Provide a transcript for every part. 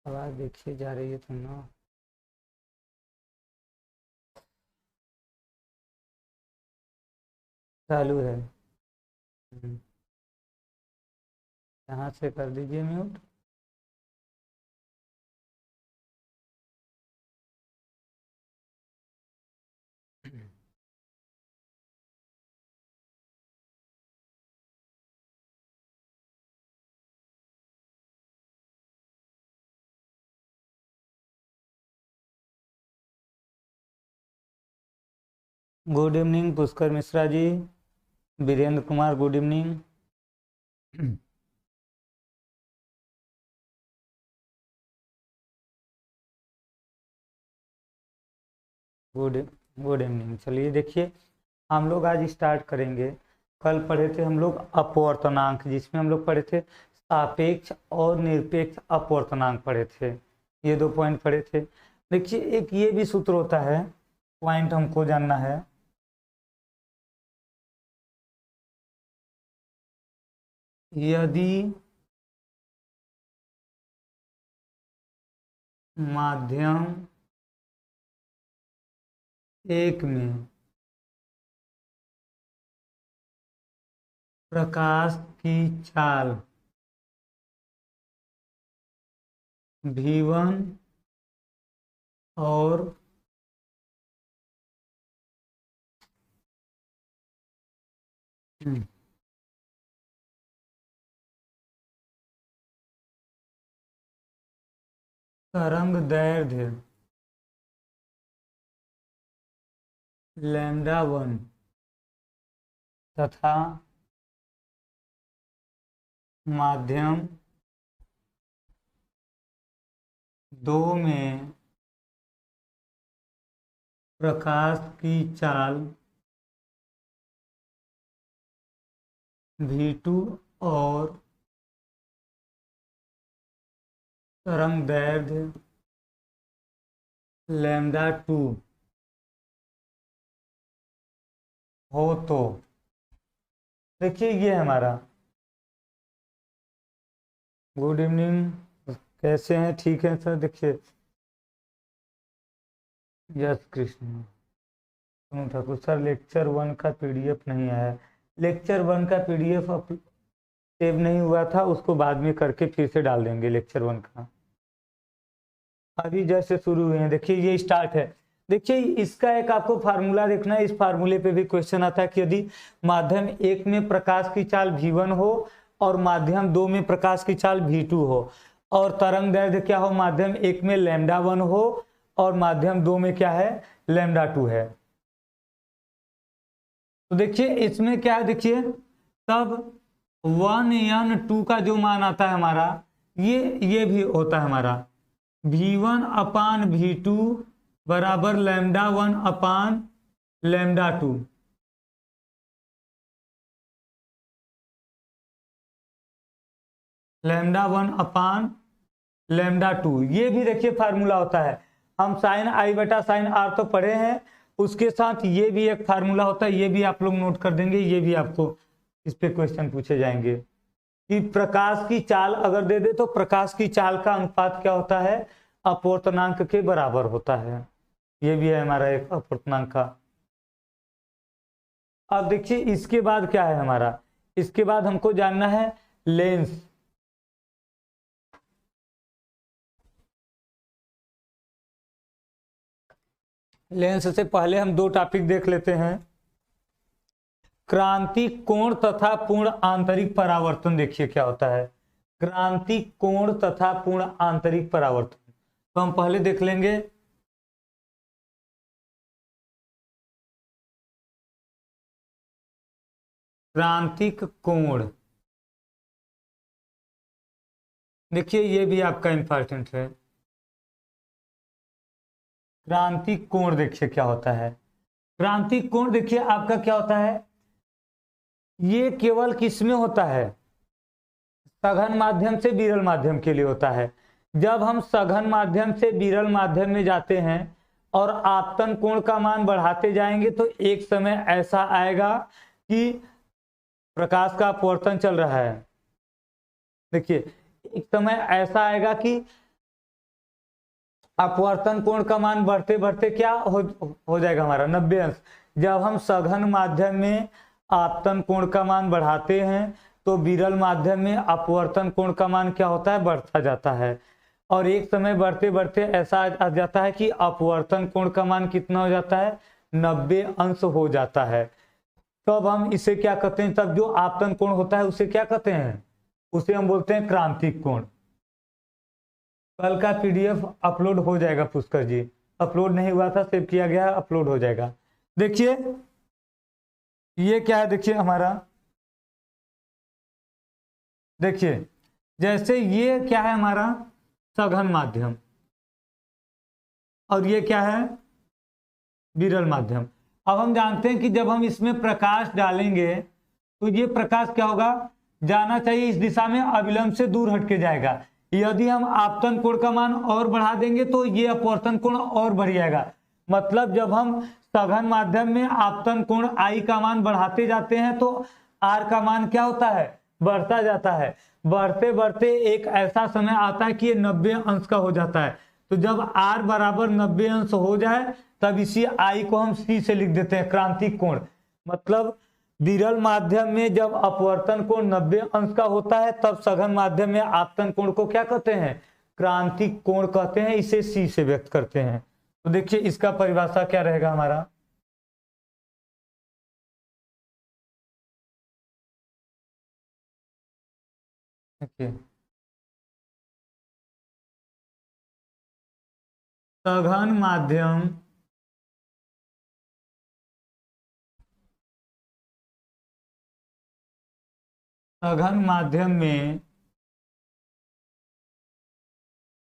आवाज देखिए जा रही है तुम ना। चालू है। यहाँ से कर दीजिए mute. Good evening Pushkar Mishra ji, Virendra Kumar good evening. Good good evening. चलिए देखिए, हम लोग आज स्टार्ट करेंगे। कल पढ़े थे हम लोग अपवर्तनांक, जिसमें हम लोग पढ़े थे सापेक्ष और निरपेक्ष अपवर्तनांक पढ़े थे। ये 2 पॉइंट पढ़े थे। देखिए एक ये भी सूत्र होता है, पॉइंट हमको जानना है। यदि माध्यम 1 में प्रकाश की चाल v1 और तरंग दैर्ध्य λ1 तथा माध्यम 2 में प्रकाश की चाल v2 और तरंग दैर्ध्य λ2 हो तो देखिए ये हमारा। गुड इवनिंग, कैसे हैं? ठीक है सर। देखिए yes Krishna Thakur sir, lecture 1 का पीडीएफ नहीं आया। लेक्चर 1 का पीडीएफ सेव नहीं हुआ था, उसको बाद में करके फिर से डाल देंगे लेक्चर 1 का। अभी जैसे शुरू हुए हैं, देखिए ये स्टार्ट है। देखिए इसका एक आपको फार्मूला देखना है। इस फार्मूले पे भी क्वेश्चन आता है कि यदि माध्यम 1 में प्रकाश की चाल v1 हो और माध्यम 2 में प्रकाश की चाल v2 हो और तरंग दैर्ध्य क्या हो, माध्यम 1 में λ1 हो और माध्यम 2 में क्या है, λ2 है। तो देखिए इसमें क्या है, देखिए तब 1n2 का जो मान आता है हमारा, ये भी होता है हमारा v1 अपान v2 बराबर λ1 अपान λ2। λ1 अपान λ2 ये भी देखिए फार्मूला होता है। हम साइन आई बटा साइन आर तो पढ़े हैं, उसके साथ ये भी एक फार्मूला होता है, ये भी आप लोग नोट कर देंगे। ये भी आपको इस पे क्वेश्चन पूछे जाएंगे कि प्रकाश की चाल अगर दे दे तो प्रकाश की चाल का अनुपात क्या होता है, अपवर्तनांक के बराबर होता है। ये भी है हमारा एक अपवर्तनांक का। अब देखिए इसके बाद क्या है हमारा, इसके बाद हमको जानना है लेंस। लेंस से पहले हम 2 टॉपिक देख लेते हैं। क्रांतिक कोण तथा पूर्ण आंतरिक परावर्तन। देखिए क्या होता है क्रांतिक कोण तथा पूर्ण आंतरिक परावर्तन, तो हम पहले देख लेंगे। क्रांतिक कोण, देखिए ये भी आपका इंपॉर्टेंट है। क्रांतिक कोण देखिए क्या होता है। क्रांतिक कोण देखिए आपका क्या होता है, ये केवल किस में होता है, सघन माध्यम से विरल माध्यम के लिए होता है। जब हम सघन माध्यम से विरल माध्यम में जाते हैं और आपतन कोण का मान बढ़ाते जाएंगे तो एक समय ऐसा आएगा कि प्रकाश का अपवर्तन चल रहा है। देखिए एक समय ऐसा आएगा कि अपवर्तन कोण का मान बढ़ते बढ़ते क्या हो जाएगा हमारा 90 अंश। जब हम सघन माध्यम में आपतन कोण का मान बढ़ाते हैं तो विरल माध्यम में अपवर्तन कोण का मान क्या होता है, बढ़ता जाता है। और एक समय बढ़ते बढ़ते ऐसा आ जाता है कि अपवर्तन कोण का मान कितना हो जाता है, 90 अंश हो जाता है। तब हम इसे क्या कहते हैं, तब जो आपतन कोण होता है उसे क्या कहते हैं, उसे हम बोलते हैं क्रांतिक कोण। कल का पीडीएफ अपलोड हो जाएगा पुष्कर जी, अपलोड नहीं हुआ था, सेव किया गया, अपलोड हो जाएगा। देखिए ये क्या है, देखिए हमारा, देखिए जैसे ये क्या है हमारा सघन माध्यम और ये क्या है विरल माध्यम। अब हम जानते हैं कि जब हम इसमें प्रकाश डालेंगे तो ये प्रकाश क्या होगा, जाना चाहिए इस दिशा में, अविलंब से दूर हटके जाएगा। यदि हम आपतन कोण का मान और बढ़ा देंगे तो ये अपवर्तन कोण और बढ़ जाएगा। मतलब जब हम सघन माध्यम में आपतन कोण आई का मान बढ़ाते जाते हैं तो आर का मान क्या होता है, बढ़ता जाता है। बढ़ते बढ़ते एक ऐसा समय आता है कि ये 90 अंश का हो जाता है। तो जब आर बराबर 90 अंश हो जाए तब इसी आई को हम सी से लिख देते हैं क्रांतिक कोण। मतलब विरल माध्यम में जब अपवर्तन कोण 90 अंश का होता है तब सघन माध्यम में आपतन कोण को क्या कहते हैं, क्रांतिक कोण कहते हैं, इसे सी से व्यक्त करते हैं। तो देखिए इसका परिभाषा क्या रहेगा हमारा, देखिए सघन माध्यम में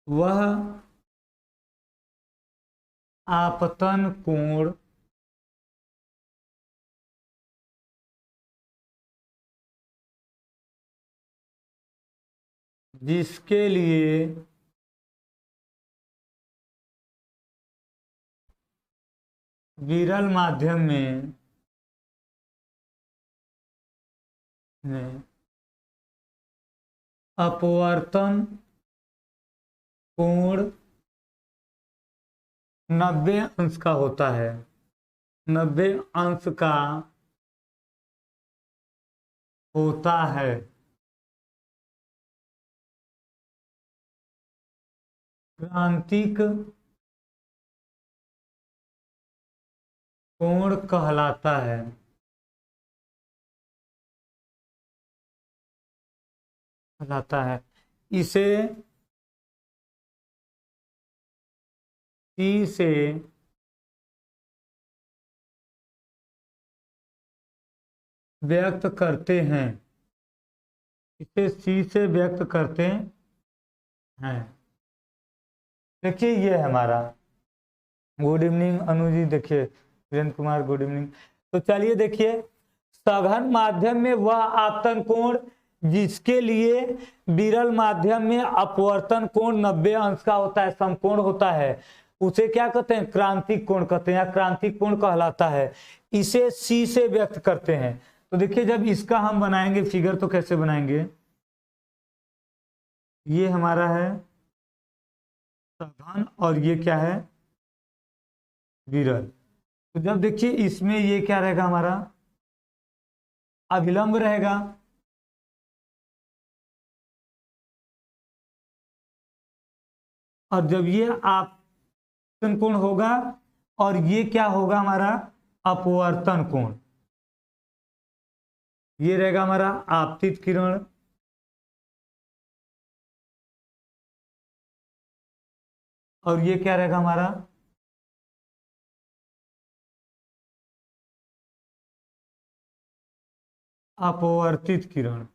वह आपतन कोण जिसके लिए विरल माध्यम में अपवर्तन कोण 90 अंश का होता है, 90 अंश का होता है, क्रांतिक कोण कहलाता है। इसे सी से व्यक्त करते हैं, इसे सी से व्यक्त करते हैं। देखिए ये हमारा, गुड इवनिंग अनु जी, देखिए वीरेंद्र कुमार गुड इवनिंग। तो चलिए देखिए सघन माध्यम में वह आपतन कोण जिसके लिए विरल माध्यम में अपवर्तन कोण 90 अंश का होता है, समकोण होता है, उसे क्या कहते हैं, क्रांतिक कोण कहते हैं या क्रांतिक कोण कहलाता है। इसे सी से व्यक्त करते हैं। तो देखिए जब इसका हम बनाएंगे फिगर तो कैसे बनाएंगे, ये हमारा है सघन और ये क्या है विरल। तो जब देखिए इसमें ये क्या रहेगा हमारा अभिलंब रहेगा, और जब ये आपतन कोण होगा और ये क्या होगा हमारा अपवर्तन कोण, ये रहेगा हमारा आपतित किरण और ये क्या रहेगा हमारा अपवर्तित किरण।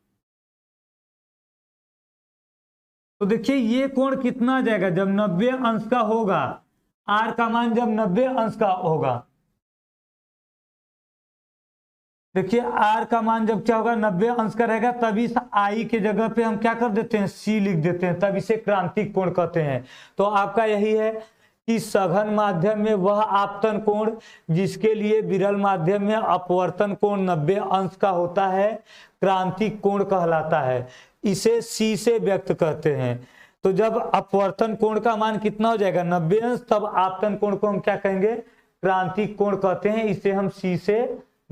तो देखिए ये कोण कितना आ जाएगा, जब 90 अंश का होगा, आर का मान जब 90 अंश का होगा, देखिए आर का मान जब क्या होगा 90 अंश का रहेगा, तब इस आई के जगह पे हम क्या कर देते हैं सी लिख देते हैं, तब इसे क्रांतिक कोण कहते हैं। तो आपका यही है कि सघन माध्यम में वह आपतन कोण जिसके लिए विरल माध्यम में अपवर्तन कोण 90 अंश का होता है क्रांतिक कोण कहलाता है। इसे सी से व्यक्त करते हैं। तो जब अपवर्तन कोण का मान कितना हो जाएगा 90 अंश, तब आपतन कोण को हम क्या कहेंगे क्रांतिक कोण कहते हैं। इसे हम सी से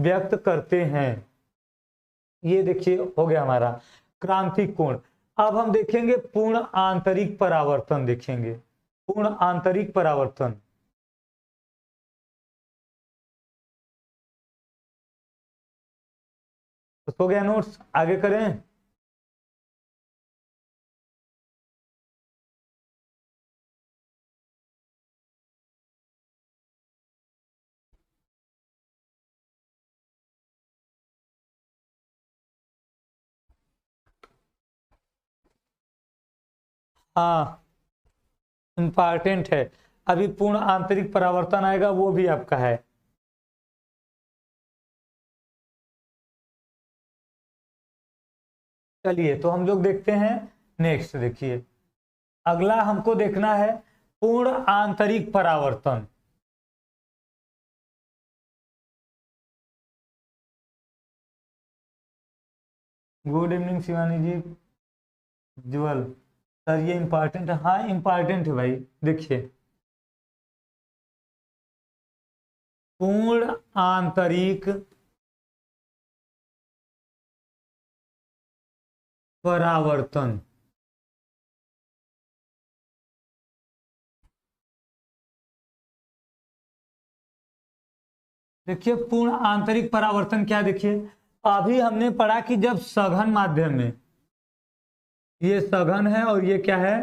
व्यक्त करते हैं। ये देखिए हो गया हमारा क्रांतिक कोण। अब हम देखेंगे पूर्ण आंतरिक परावर्तन, देखेंगे पूर्ण आंतरिक परावर्तन। तो हो गया नोट्स, आगे करें। हाँ इंपॉर्टेंट है। अभी पूर्ण आंतरिक परावर्तन आएगा, वो भी आपका है। चलिए तो हम लोग देखते हैं नेक्स्ट। देखिए अगला हमको देखना है पूर्ण आंतरिक परावर्तन। गुड इवनिंग शिवानी जी, ज्वल सर ये इंपॉर्टेंट है। हाँ इंपॉर्टेंट है भाई। देखिए पूर्ण आंतरिक परावर्तन। देखिए पूर्ण आंतरिक परावर्तन क्या, देखिए अभी हमने पढ़ा कि जब सघन माध्यम में, ये सघन है और ये क्या है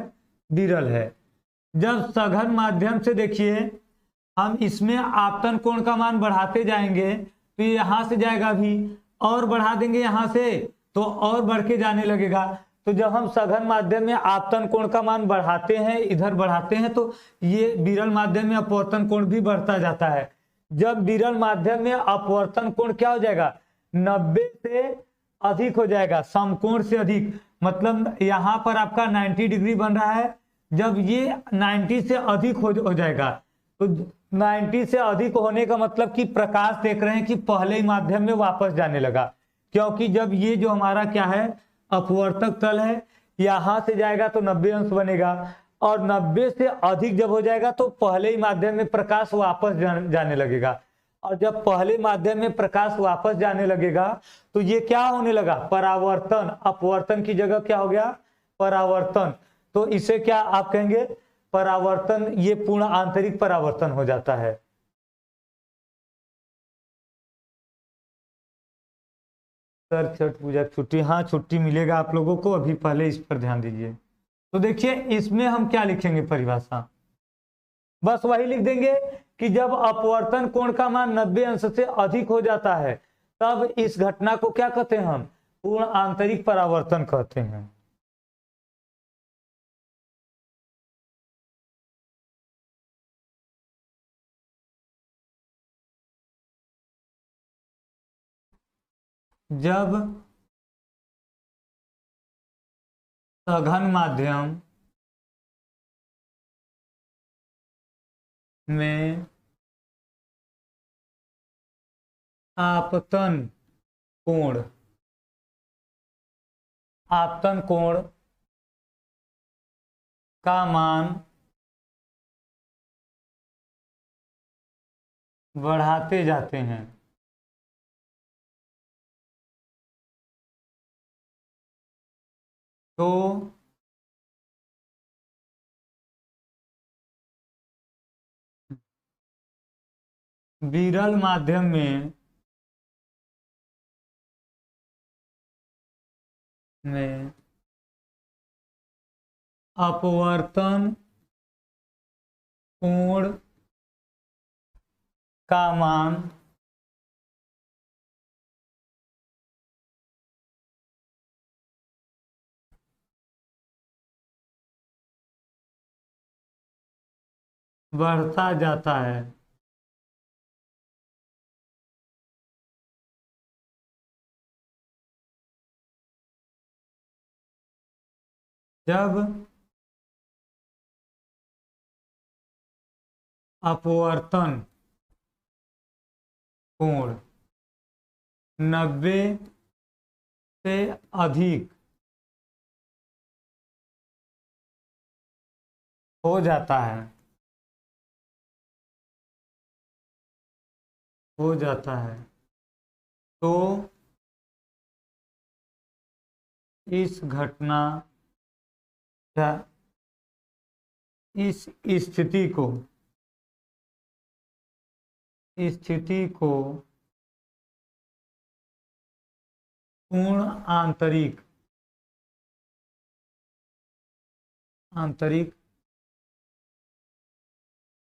विरल है, जब सघन माध्यम से देखिए हम इसमें आपतन कोण का मान बढ़ाते जाएंगे तो ये यहां से जाएगा भी, और बढ़ा देंगे यहां से तो और बढ़ के जाने लगेगा। तो जब हम सघन माध्यम में आपतन कोण का मान बढ़ाते हैं, इधर बढ़ाते हैं, तो ये विरल माध्यम में अपवर्तन कोण भी बढ़ता जाता है। जब विरल माध्यम में अपवर्तन कोण क्या हो जाएगा 90 से अधिक हो जाएगा, समकोण से अधिक, मतलब यहां पर आपका 90 डिग्री बन रहा है, जब ये 90 से अधिक हो जाएगा, तो 90 से अधिक होने का मतलब कि प्रकाश देख रहे हैं कि पहले ही माध्यम में वापस जाने लगा। क्योंकि जब ये जो हमारा क्या है अपवर्तक तल है, यहां से जाएगा तो 90 अंश बनेगा, और 90 से अधिक जब हो जाएगा तो पहले ही माध्यम में प्रकाश वापस जाने लगेगा। और जब पहले माध्यम में प्रकाश वापस जाने लगेगा तो ये क्या होने लगा परावर्तन, अपवर्तन की जगह क्या हो गया परावर्तन। तो इसे क्या आप कहेंगे परावर्तन, ये पूर्ण आंतरिक परावर्तन हो जाता है। सर छठ पूजा छुट्टी, हाँ छुट्टी मिलेगा आप लोगों को, अभी पहले इस पर ध्यान दीजिए। तो देखिए इसमें हम क्या लिखेंगे परिभाषा, बस वही लिख देंगे कि जब अपवर्तन कोण का मान 90 अंश से अधिक हो जाता है तब इस घटना को क्या कहते हैं हम पूर्ण आंतरिक परावर्तन कहते हैं। जब सघन माध्यम में आपतन कोण, आपतन कोण का मान बढ़ाते जाते हैं तो विरल माध्यम में अपवर्तन कोण का मान बढ़ता जाता है। जब अपवर्तन कोण 90 से अधिक हो जाता है, तो इस घटना या इस स्थिति को पूर्ण आंतरिक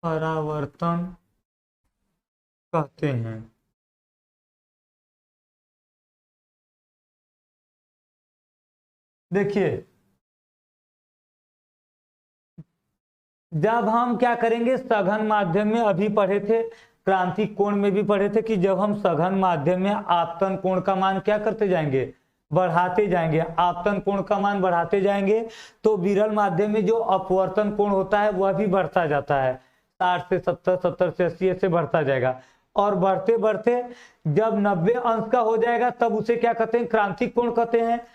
परावर्तन कहते हैं। देखिए, जब हम क्या करेंगे, सघन माध्यम में अभी पढ़े थे, क्रांतिक कोण में भी पढ़े थे कि जब हम सघन माध्यम में आपतन कोण का मान क्या करते जाएंगे, बढ़ाते जाएंगे, आपतन कोण का मान बढ़ाते जाएंगे, तो विरल माध्यम में जो अपवर्तन कोण होता है वह भी बढ़ता जाता है, 60 से 70, 70 से 80 ऐसे बढ़ता जाएगा, और बढ़ते बढ़ते जब 90 अंश का हो जाएगा तब उसे क्या कहते हैं, क्रांतिक कोण कहते हैं।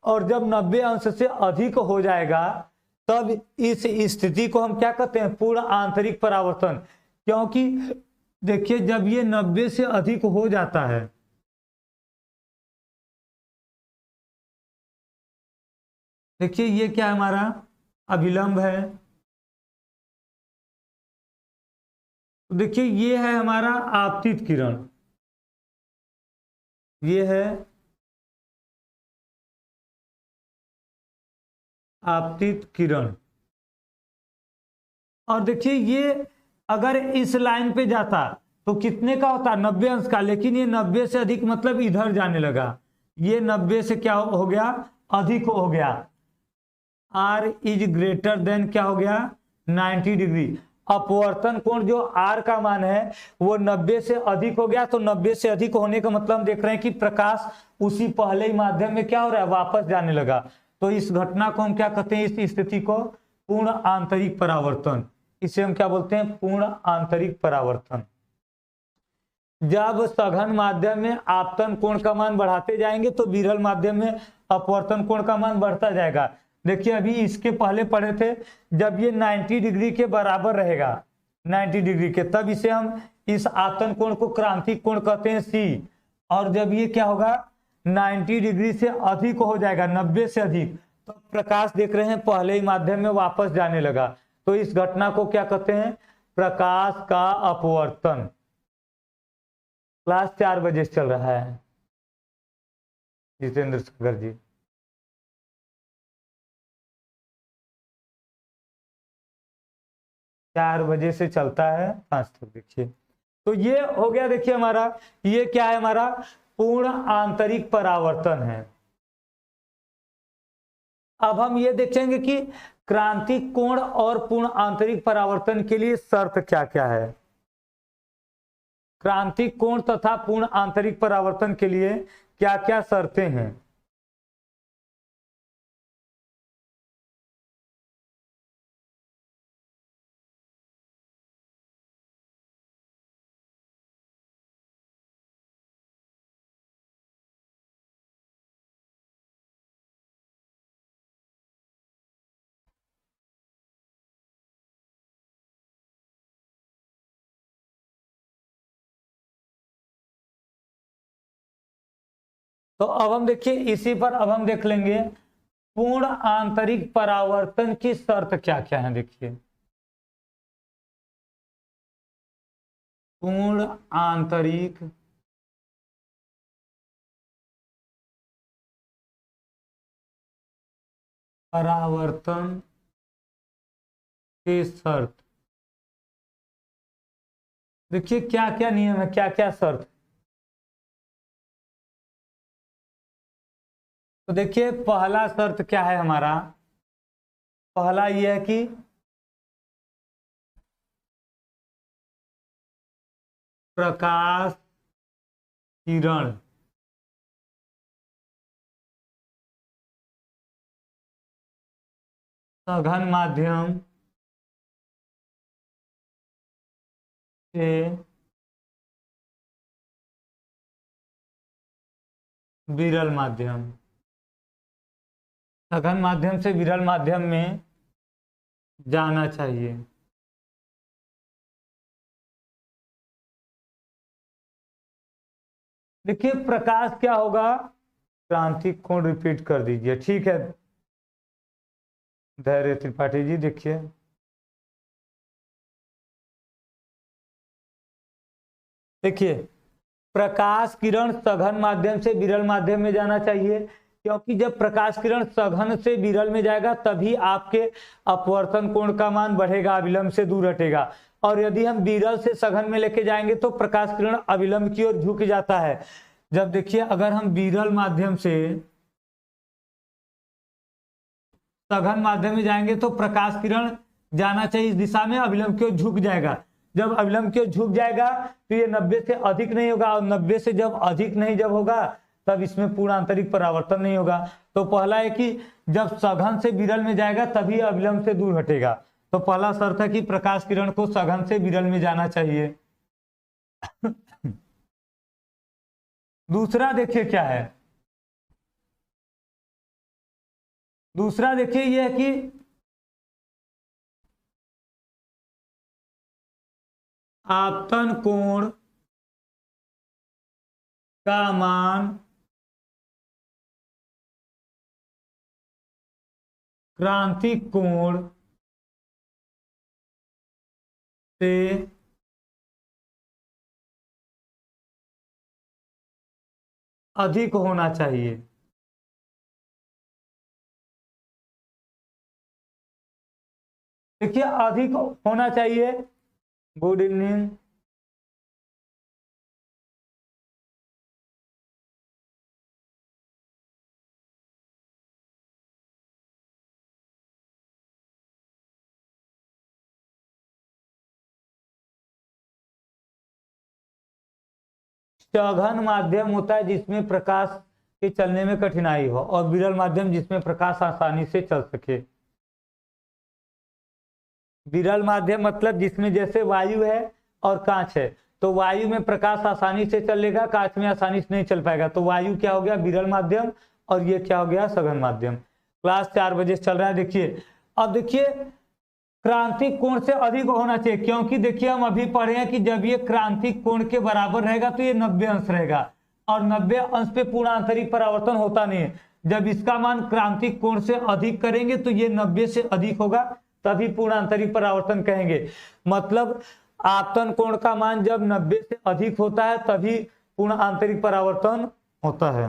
और जब 90 अंश से अधिक हो जाएगा तब इस स्थिति को हम क्या कहते हैं, पूर्ण आंतरिक परावर्तन। क्योंकि देखिए, जब ये 90 से अधिक हो जाता है, देखिए ये क्या है, हमारा अभिलंब है, तो देखिए ये है हमारा आपतित किरण, ये है आपतित किरण। और देखिए ये अगर इस लाइन पे जाता तो कितने का होता, 90 अंश का, लेकिन ये 90 से अधिक मतलब इधर जाने लगा, ये 90 से क्या हो गया, अधिक हो गया, R इज ग्रेटर देन क्या हो गया, 90 डिग्री। अपवर्तन कोण जो R का मान है वो 90 से अधिक हो गया, तो 90 से अधिक होने का मतलब हम देख रहे हैं कि प्रकाश उसी पहले ही माध्यम में क्या हो रहा है, वापस जाने लगा। तो इस घटना को हम क्या कहते हैं, इस स्थिति को पूर्ण आंतरिक परावर्तन, इसे हम क्या बोलते हैं, पूर्ण आंतरिक परावर्तन। जब सघन माध्यम में आपतन कोण का मान बढ़ाते जाएंगे तो विरल माध्यम में अपवर्तन कोण का मान बढ़ता जाएगा। देखिए अभी इसके पहले पढ़े थे, जब ये 90 डिग्री के बराबर रहेगा, 90 डिग्री के, तब इसे हम इस आपतन कोण को क्रांतिक कोण कहते हैं C। और जब ये क्या होगा, 90 डिग्री से अधिक हो जाएगा, 90 से अधिक, तो प्रकाश देख रहे हैं पहले ही माध्यम में वापस जाने लगा, तो इस घटना को क्या कहते हैं, प्रकाश का अपवर्तन। क्लास 4 बजे से चल रहा है जितेंद्र सागर जी। चार बजे से चलता है 5 तक। देखिए तो ये हो गया, देखिए हमारा ये क्या है, हमारा पूर्ण आंतरिक परावर्तन है। अब हम ये देखेंगे कि क्रांतिक कोण और पूर्ण आंतरिक परावर्तन के लिए शर्त क्या क्या है। क्रांतिक कोण तथा पूर्ण आंतरिक परावर्तन के लिए क्या क्या शर्तें हैं। तो अब हम देखिए इसी पर अब हम देख लेंगे पूर्ण आंतरिक परावर्तन की शर्त क्या क्या है। देखिए पूर्ण आंतरिक परावर्तन की शर्त, देखिए क्या क्या नियम है, क्या क्या शर्त। तो देखिए पहला शर्त क्या है हमारा, पहला यह है कि प्रकाश किरण सघन माध्यम से विरल माध्यम, सघन माध्यम से विरल माध्यम में जाना चाहिए। देखिए प्रकाश क्या होगा, क्रांतिक कोण रिपीट कर दीजिए, ठीक है धैर्य त्रिपाठी जी। देखिए देखिए प्रकाश किरण सघन माध्यम से विरल माध्यम में जाना चाहिए, क्योंकि जब प्रकाश किरण सघन से विरल में जाएगा तभी आपके अपवर्तन कोण का मान बढ़ेगा, अविलंब से दूर हटेगा। और यदि हम विरल से सघन में लेके जाएंगे तो प्रकाश किरण अविलंब की ओर झुक जाता है। जब देखिए अगर हम विरल माध्यम से सघन माध्यम में जाएंगे तो प्रकाश किरण जाना चाहिए इस दिशा में, अविलंब की ओर झुक जाएगा। जब अविलंब की ओर झुक जाएगा तो ये 90 से अधिक नहीं होगा, और 90 से जब अधिक नहीं जब होगा तब इसमें पूर्ण आंतरिक परावर्तन नहीं होगा। तो पहला है कि जब सघन से विरल में जाएगा तभी अविलंब से दूर हटेगा। तो पहला शर्त है कि प्रकाश किरण को सघन से विरल में जाना चाहिए। दूसरा देखिए क्या है, दूसरा देखिए ये है कि आपतन कोण का मान क्रांतिक कोण से अधिक होना चाहिए। देखिए अधिक होना चाहिए। Good evening. सघन माध्यम होता है जिसमें प्रकाश के चलने में कठिनाई हो, और विरल माध्यम जिसमें प्रकाश आसानी से चल सके। विरल माध्यम मतलब जिसमें जैसे वायु है और कांच है, तो वायु में प्रकाश आसानी से चलेगा, कांच में आसानी से नहीं चल पाएगा। तो वायु क्या हो गया, विरल माध्यम, और ये क्या हो गया, सघन माध्यम। क्लास 4 बजे चल रहा है। देखिए अब देखिए क्रांतिक कोण से अधिक होना चाहिए, क्योंकि देखिए हम अभी पढ़े हैं कि जब ये क्रांतिक कोण के बराबर रहेगा तो ये 90 अंश रहेगा, और 90 अंश पे पूर्ण आंतरिक परावर्तन होता नहीं है। जब इसका मान क्रांतिक कोण से अधिक करेंगे तो ये 90 से अधिक होगा, तभी पूर्ण आंतरिक परावर्तन कहेंगे। मतलब आपतन कोण का मान जब 90 से अधिक होता है तभी पूर्ण आंतरिक परावर्तन होता है।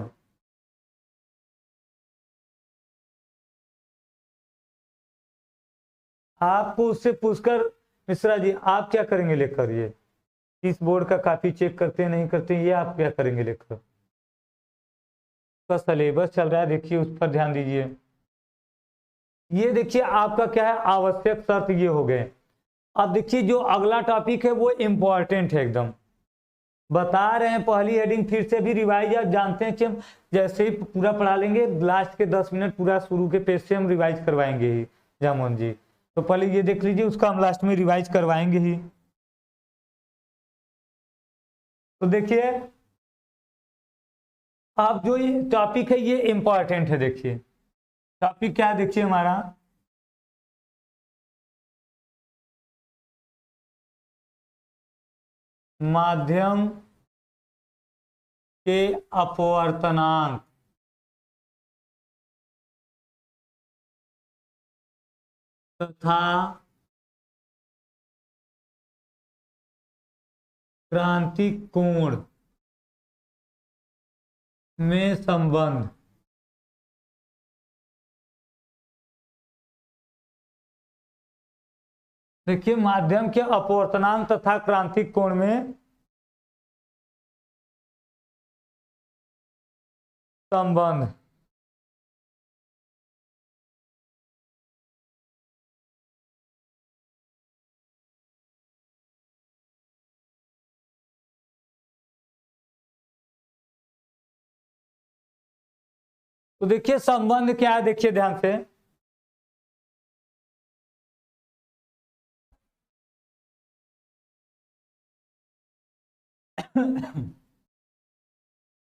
आपको उससे पूछकर मिश्रा जी आप क्या करेंगे लेकर, ये किस बोर्ड का कॉपी चेक करते हैं नहीं करते हैं, ये आप क्या करेंगे लेकर? का सिलेबस चल रहा है, देखिए उस पर ध्यान दीजिए। ये देखिए आपका क्या है, आवश्यक शर्त ये हो गए। अब देखिए जो अगला टॉपिक है वो इंपॉर्टेंट है एकदम, बता रहे हैं पहली हेडिंग फिर से भी रिवाइज। आप जानते हैं कि हम जैसे ही पूरा पढ़ा लेंगे लास्ट के 10 मिनट पूरा शुरू के पेज से हम रिवाइज करवाएंगे ही जामोन जी। तो पहले ये देख लीजिए, उसका हम लास्ट में रिवाइज करवाएंगे ही। तो देखिए आप जो ये टॉपिक है ये इंपॉर्टेंट है। देखिए टॉपिक क्या है, देखिए हमारा माध्यम के अपवर्तनांक तथा क्रांतिक कोण में संबंध। देखिए माध्यम के अपवर्तनांक तथा क्रांतिक कोण में संबंध। तो देखिए संबंध क्या है, देखिए ध्यान से।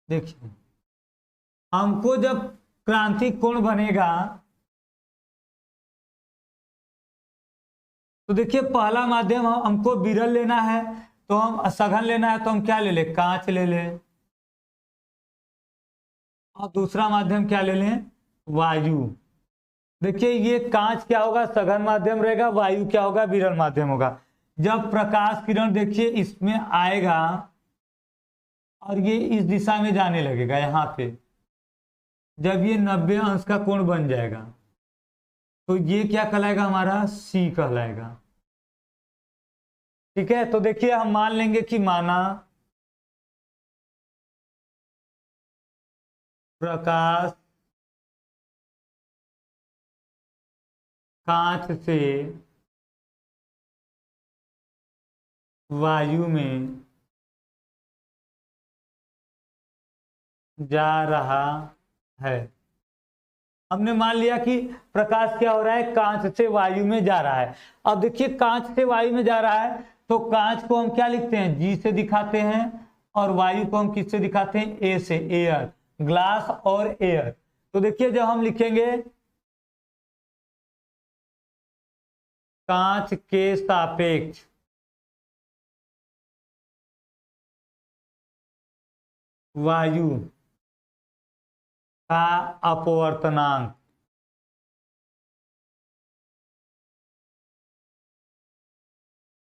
देखिए हमको जब क्रांतिक कोण बनेगा तो देखिए पहला माध्यम हमको विरल लेना है, तो हम सघन लेना है तो हम क्या ले लें, कांच ले लें। और दूसरा माध्यम क्या ले लें, वायु। देखिए ये कांच क्या होगा, सघन माध्यम रहेगा, वायु क्या होगा, विरल माध्यम होगा। जब प्रकाश किरण देखिए इसमें आएगा और ये इस दिशा में जाने लगेगा यहाँ पे, जब ये 90 अंश का कोण बन जाएगा तो ये क्या कहलाएगा, हमारा सी कहलाएगा। ठीक है, तो देखिए हम मान लेंगे कि माना प्रकाश कांच से वायु में जा रहा है। हमने मान लिया कि प्रकाश क्या हो रहा है, कांच से वायु में जा रहा है। अब देखिए कांच से वायु में जा रहा है तो कांच को हम क्या लिखते हैं, जी से दिखाते हैं, और वायु को हम किससे दिखाते हैं, ए से, एयर, ग्लास और एयर। तो देखिए जब हम लिखेंगे कांच के सापेक्ष वायु का अपवर्तनांक,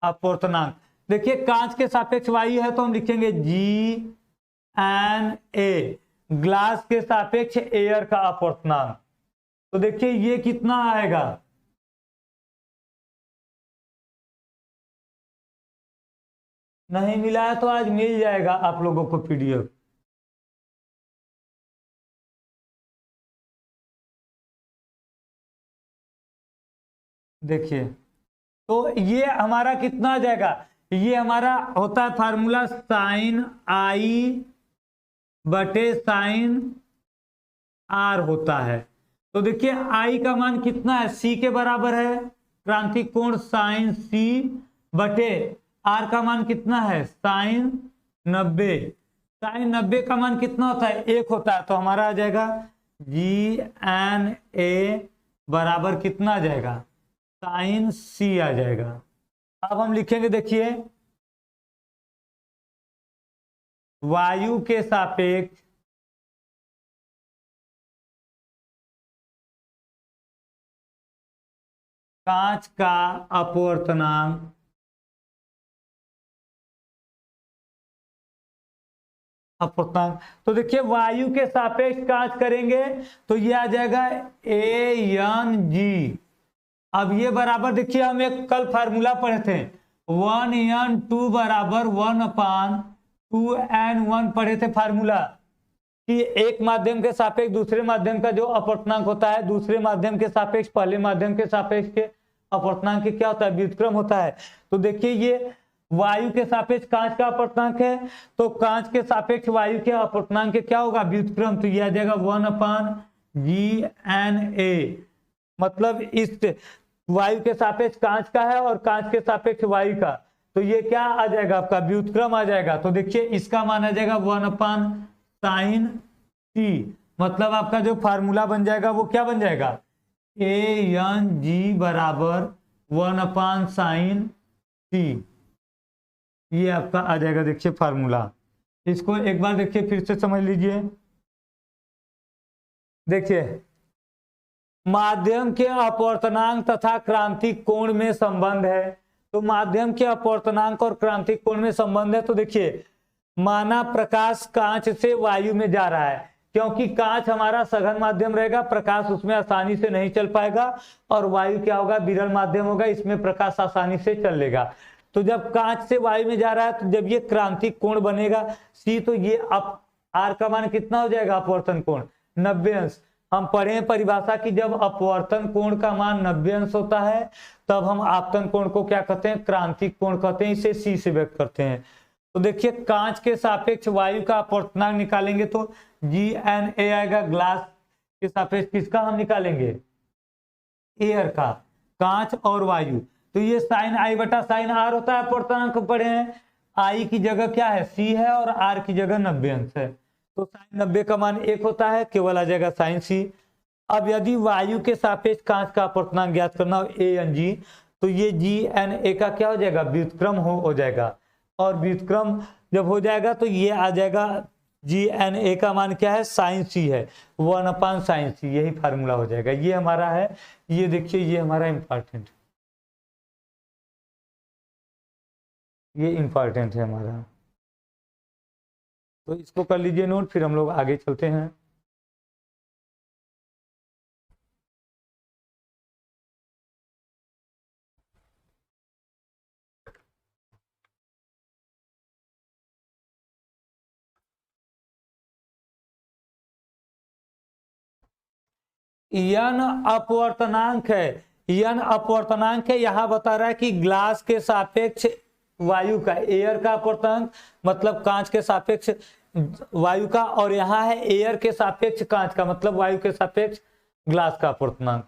अपवर्तनांक देखिए कांच के सापेक्ष वायु है तो हम लिखेंगे G(N)A, ग्लास के सापेक्ष एयर का अपवर्तनांक। तो देखिए ये कितना आएगा, नहीं मिला है तो आज मिल जाएगा आप लोगों को पीडीएफ। देखिए तो ये हमारा कितना आ जाएगा, ये हमारा होता है फार्मूला साइन आई बटे साइन आर होता है। तो देखिए आई का मान कितना है, सी के बराबर है, क्रांतिक कोण साइन सी बटे आर का मान कितना है, साइन 90। साइन 90 का मान कितना होता है, 1 होता है, तो हमारा आ जाएगा G(N)A बराबर कितना आ जाएगा, साइन सी आ जाएगा। अब हम लिखेंगे देखिए वायु के सापेक्ष कांच का अपवर्तनांक तो देखिए वायु के सापेक्ष कांच करेंगे तो ये आ जाएगा AN(G)। अब ये बराबर देखिए हम एक कल फार्मूला पढ़े थे 1N2 बराबर 1/2N1 पढ़े थे फार्मूला, कि एक माध्यम के सापेक्ष दूसरे माध्यम का जो अपवर्तनांक होता है, दूसरे माध्यम के सापेक्ष पहले माध्यम के सापेक्ष के अपवर्तनांक क्या होता है, व्युत्क्रम होता है। तो देखिए ये वायु के सापेक्ष कांच का अपवर्तनांक है, तो कांच के सापेक्ष वायु के अपवर्तनांक क्या होगा, व्युत्क्रम, तो यह आ जाएगा 1/G(N)A। मतलब इस वायु के सापेक्ष कांच का है और कांच के सापेक्ष वायु का, तो ये क्या आ जाएगा, आपका व्युत्क्रम आ जाएगा। तो देखिए इसका मान आ जाएगा 1/sin c, मतलब आपका जो फार्मूला बन जाएगा वो क्या बन जाएगा, AN(G) बराबर 1/sin c। ये आपका आ जाएगा देखिए फार्मूला। इसको एक बार देखिए फिर से समझ लीजिए। देखिए माध्यम के अपवर्तनांक तथा क्रांतिक कोण में संबंध है, तो माध्यम के अपवर्तनांक और क्रांतिक कोण में संबंध है। तो देखिए माना प्रकाश कांच से वायु में जा रहा है, क्योंकि कांच हमारा सघन माध्यम रहेगा, प्रकाश उसमें आसानी से नहीं चल पाएगा, और वायु क्या होगा, विरल माध्यम होगा, इसमें प्रकाश आसानी से चलेगा। तो जब कांच से वायु में जा रहा है तो जब ये क्रांतिक कोण बनेगा सी, तो ये आर का मान कितना हो जाएगा, अपवर्तन कोण 90 अंश। हम पढ़े हैं परिभाषा की जब अपवर्तन कोण का मान 90 अंश होता है तब हम आपतन कोण को क्या कहते हैं, क्रांतिक कोण कहते हैं, इसे सी से व्यक्त करते हैं। तो देखिए कांच के सापेक्ष वायु का अपवर्तनांक निकालेंगे तो G(N)A आएगा, ग्लास के सापेक्ष किसका हम निकालेंगे, एयर का, कांच और वायु। तो ये साइन आई बटा साइन आर होता है, अपवर्तनांक पढ़े हैं। आई की जगह क्या है, सी है, और आर की जगह 90 अंश है, तो साइन 90 का मान 1 होता है, केवल आ जाएगा साइन सी। अब यदि वायु के सापेक्ष कांच का अपूर्णांक ज्ञात करना हो ए एन जी, तो ये जी एन ए का क्या हो जाएगा, व्युत्क्रम हो जाएगा, और व्युत्क्रम जब हो जाएगा तो ये आ जाएगा जी एन ए का मान क्या है, साइन सी है, 1/sin सी, यही फार्मूला हो जाएगा। ये हमारा है, ये देखिए ये हमारा इंपॉर्टेंट, ये इंपॉर्टेंट है हमारा, तो इसको कर लीजिए नोट, फिर हम लोग आगे चलते हैं। यन अपवर्तनांक है, यन अपवर्तनांक है, यहां बता रहा है कि ग्लास के सापेक्ष वायु का, एयर का अपवर्तनांक मतलब कांच के सापेक्ष वायु का, और यहाँ है एयर के सापेक्ष कांच का मतलब वायु के सापेक्ष ग्लास का अपवर्तनांक।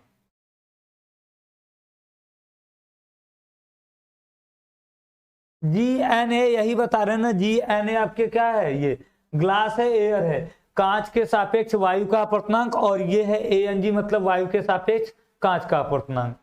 जी एन ए यही बता रहे हैं ना, जी एन ए आपके क्या है, ये ग्लास है, एयर है, कांच के सापेक्ष वायु का अपवर्तनांक, और ये है ए एन जी मतलब वायु के सापेक्ष कांच का अपवर्तनांक।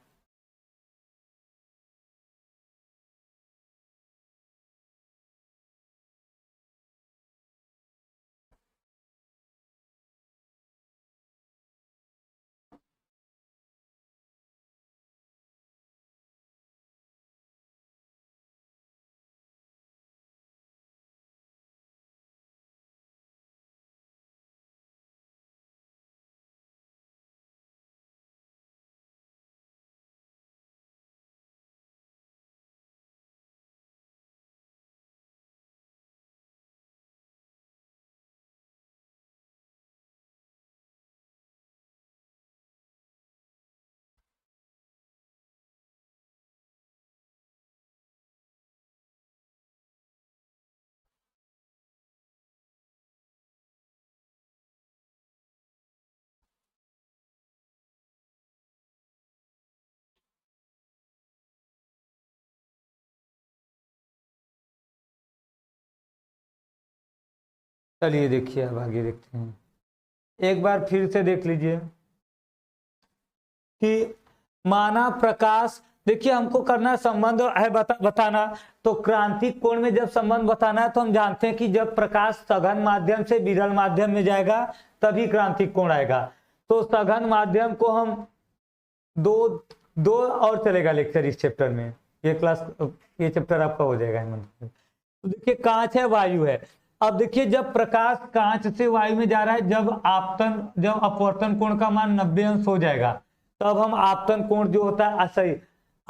चलिए देखिए अब आगे देखते हैं, एक बार फिर से देख लीजिए कि माना प्रकाश, देखिए हमको करना संबंध है बताना, तो क्रांतिक कोण में जब संबंध बताना है तो हम जानते हैं कि जब प्रकाश सघन माध्यम से विरल माध्यम में जाएगा तभी क्रांतिक कोण आएगा। तो सघन माध्यम को हम दो दो और चलेगा लेक्चर इस चैप्टर में, ये क्लास ये चैप्टर आपका हो जाएगा हेमंत। तो देखिए कांच है, वायु है, अब देखिए जब प्रकाश कांच से वायु में जा रहा है, जब अपवर्तन कोण का मान 90 अंश हो जाएगा, तब हम आपतन कोण जो होता है सही,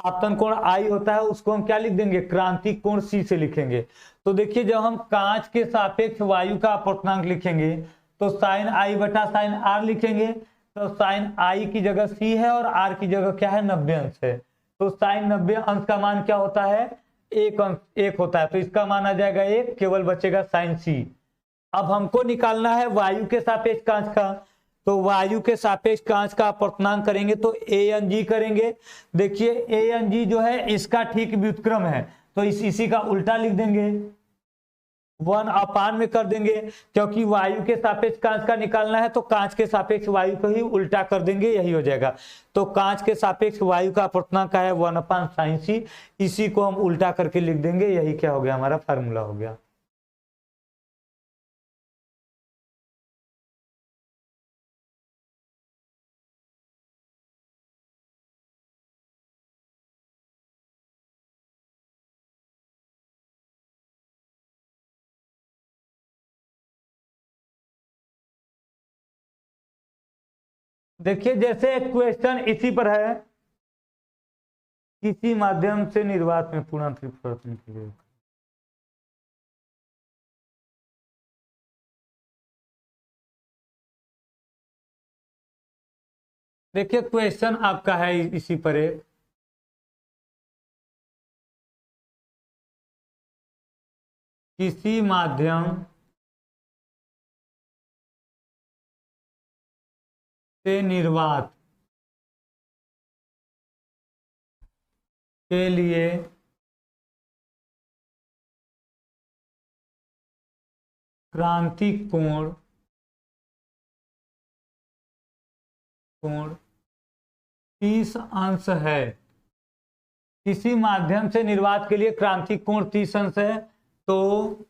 आपतन कोण आई होता है, उसको हम क्या लिख देंगे, क्रांतिक कोण सी से लिखेंगे। तो देखिए जब हम कांच के सापेक्ष वायु का अपवर्तनांक लिखेंगे तो साइन आई बटा साइन आर लिखेंगे, तो साइन आई की जगह सी है और आर की जगह क्या है, 90 अंश है, तो साइन 90 अंश का मान क्या होता है, एक होता है, तो इसका मान आ जाएगा 1, केवल बचेगा साइन सी। अब हमको निकालना है वायु के सापेक्ष कांच का, तो वायु के सापेक्ष कांच का अपवर्तनांक करेंगे तो ए एन जी करेंगे। देखिए ए एन जी जो है इसका ठीक व्युत्क्रम है, तो इसी का उल्टा लिख देंगे, 1/, में कर देंगे, क्योंकि वायु के सापेक्ष कांच का निकालना है तो कांच के सापेक्ष वायु को ही उल्टा कर देंगे, यही हो जाएगा। तो कांच के सापेक्ष वायु का अपवर्तनांक है 1/sin सी, इसी को हम उल्टा करके लिख देंगे, यही क्या हो गया, हमारा फार्मूला हो गया। देखिए जैसे क्वेश्चन इसी पर है, किसी माध्यम से निर्वात में पूर्ण परिवर्तन के लिए, देखिए क्वेश्चन आपका है इसी पर एक, किसी माध्यम से निर्वात के लिए क्रांतिक कोण 30 अंश है। किसी माध्यम से निर्वात के लिए क्रांतिक कोण 30 अंश है, तो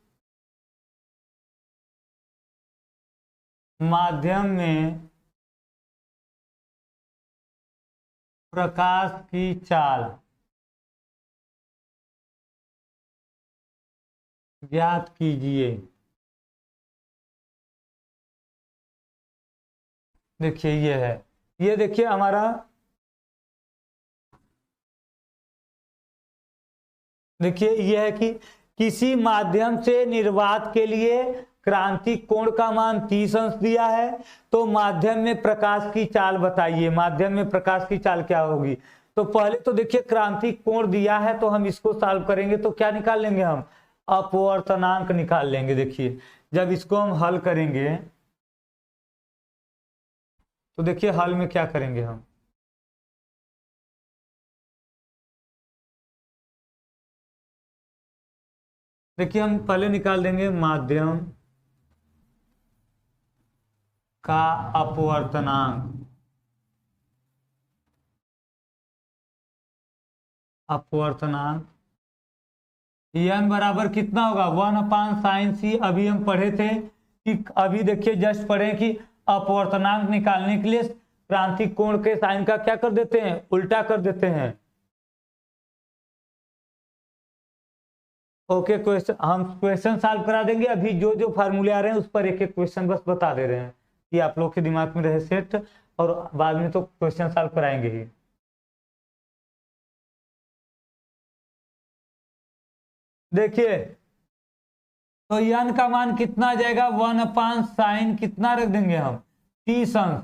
माध्यम में प्रकाश की चाल ज्ञात कीजिए। देखिए ये है, ये देखिए हमारा, देखिए ये है कि किसी माध्यम से निर्वात के लिए क्रांतिक कोण का मान 30 अंश दिया है, तो माध्यम में प्रकाश की चाल बताइए। माध्यम में प्रकाश की चाल क्या होगी? तो पहले तो देखिए क्रांतिक कोण दिया है, तो हम इसको सॉल्व करेंगे तो क्या निकाल लेंगे हम? अपवर्तनांक निकाल लेंगे। देखिए जब इसको हम हल करेंगे तो देखिए हल में क्या करेंगे हम, देखिए हम पहले निकाल देंगे माध्यम का अपवर्तनांक। अपवर्तनांक n बराबर कितना होगा? 1/sin c। अभी हम पढ़े थे कि, अभी देखिए जस्ट पढ़े कि अपवर्तनांक निकालने के लिए क्रांतिक कोण के साइन का क्या कर देते हैं? उल्टा कर देते हैं। ओके, क्वेश्चन हम क्वेश्चन सॉल्व करा देंगे। अभी जो जो फार्मूले आ रहे हैं उस पर एक एक क्वेश्चन बस बता दे रहे हैं कि आप लोग के दिमाग में रहे सेट, और बाद में तो क्वेश्चन सॉल्व कराएंगे ही। देखिए तो n का मान कितना आ जाएगा? 1/sin कितना रख देंगे हम? 30 अंश।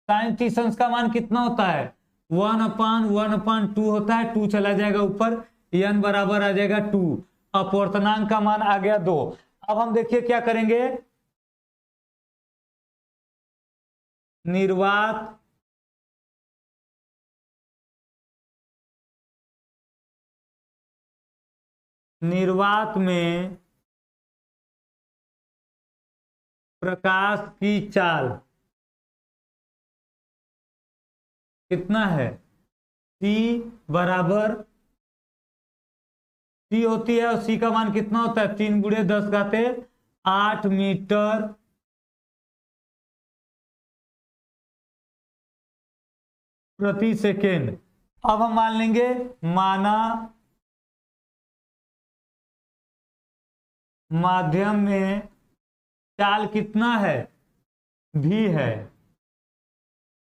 साइन 30 अंश का मान कितना होता है? 1/1/2 होता है। 2 चला जाएगा ऊपर, n बराबर आ जाएगा 2। अपवर्तनांक का मान आ गया 2। अब हम देखिए क्या करेंगे, निर्वात में प्रकाश की चाल कितना है? C बराबर, C होती है और C का मान कितना होता है? 3 × 10⁸ मीटर प्रति सेकेंड। अब हम मान लेंगे, माना माध्यम में चाल कितना है? v है।